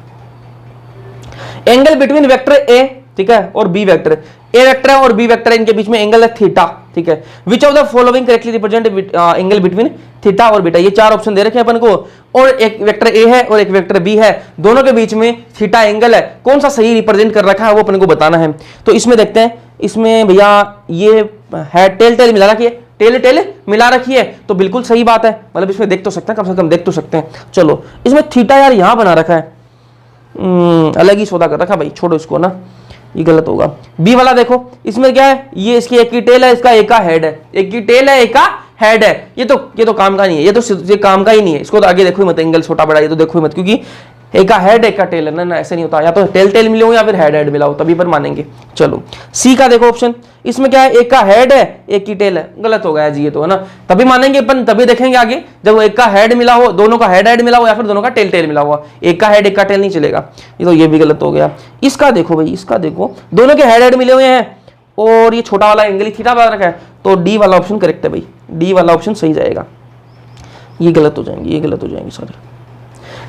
एंगल बिटवीन वेक्टर ए, ठीक है, और बी वेक्टर, ए वेक्टर है और बी वेक्टर है, इनके बीच में एंगल है थीटा। ठीक ठीक है। Which of the following correctly represent angle between theta और बीटा, ये चार ऑप्शन दे रखे हैं अपन को, और एक वेक्टर ए है और एक वेक्टर बी है, दोनों के बीच में थीटा एंगल है, कौन सा सही रिप्रेजेंट कर रखा है वो अपन को बताना है। तो इसमें देखते हैं, इसमें भैया ये है टेल टेल मिला रखी है, टेल टेल मिला रखी है, तो बिल्कुल सही बात है, मतलब इसमें देख तो सकते हैं, कम से कम देख तो सकते हैं। चलो इसमें थीटा यार यहां बना रखा है, अलग ही सौदा कर रखा भाई, छोड़ो इसको ना, ये गलत होगा। बी वाला देखो, इसमें क्या है, ये इसकी एक की टेल है, इसका एक का हेड है, एक की टेल है एक का हेड है, ये तो काम का नहीं है, ये काम का ही नहीं है, इसको तो आगे देखो ही मत, एंगल छोटा बड़ा ये तो देखो ही मत, क्योंकि एक का हेड एक का टेल है ना, ऐसे नहीं होता, या तो टेल टेल मिले हो या फिर हेड हेड मिला हो, तभी पर मानेंगे। चलो सी का देखो ऑप्शन, इसमें क्या है, एक का हेड है एक की टेल है, गलत हो गया जी ये तो, है ना, तभी मानेंगे अपन, तभी देखेंगे आगे जब एक का हेड मिला हो, दोनों का हेड हेड मिला हो या फिर दोनों का टेल टेल मिला हुआ, एक का हेड एक का टेल नहीं चलेगा, ये तो ये भी गलत हो गया। इसका देखो भाई, इसका देखो, दोनों के हेड हेड मिले हुए हैं और ये छोटा वाला एंगल थीटा बना रखा है, तो डी वाला ऑप्शन करेक्ट है भाई, डी वाला ऑप्शन सही जाएगा, ये गलत हो जाएंगे, ये गलत हो जाएंगे सारे।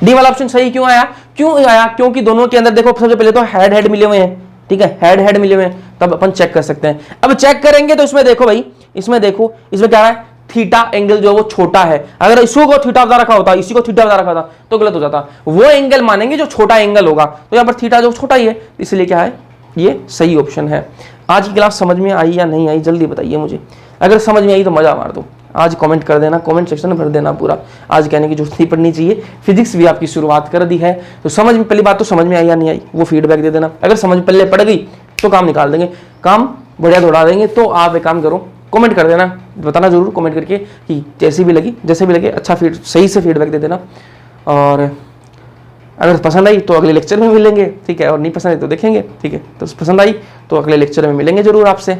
डी वाला ऑप्शन सही क्यों आया, क्योंकि दोनों के अंदर देखो, सबसे पहले तो हेड हेड मिले हुए हैं, ठीक है, हेड हेड मिले हुए हैं, तब अपन चेक कर सकते हैं। अब चेक करेंगे तो इसमें देखो भाई, इसमें देखो, इसमें क्या है, थीटा एंगल जो है वो छोटा है, अगर इसको को थीटा बता रखा होता, इसी को थीटा बता रखा होता तो गलत हो जाता, वो एंगल मानेंगे जो छोटा एंगल होगा, तो यहाँ पर थीटा जो छोटा ही है, इसलिए क्या है, ये सही ऑप्शन है। आज की क्लास समझ में आई या नहीं आई जल्दी बताइए मुझे, अगर समझ में आई तो मजा मार दो, आज कमेंट कर देना, कमेंट सेक्शन में भर देना पूरा, आज कहने की जरूरत नहीं पड़नी चाहिए, फिजिक्स भी आपकी शुरुआत कर दी है, तो समझ में, पहली बात तो समझ में आई या नहीं आई वो फीडबैक दे देना, अगर समझ पहले पड़ गई तो काम निकाल देंगे, काम बढ़िया दौड़ा देंगे। तो आप एक काम करो, कमेंट कर देना, बताना जरूर कमेंट करके कि जैसे भी लगे अच्छा सही से फीडबैक दे देना, और अगर पसंद आई तो अगले लेक्चर में मिलेंगे, ठीक है, और नहीं पसंद आई तो देखेंगे, ठीक है, तो पसंद आई तो अगले लेक्चर में मिलेंगे जरूर आपसे।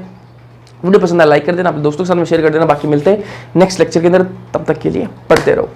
वीडियो पसंद आया लाइक कर देना, अपने दोस्तों के साथ में शेयर कर देना, बाकी मिलते हैं नेक्स्ट लेक्चर के अंदर, तब तक के लिए पढ़ते रहो।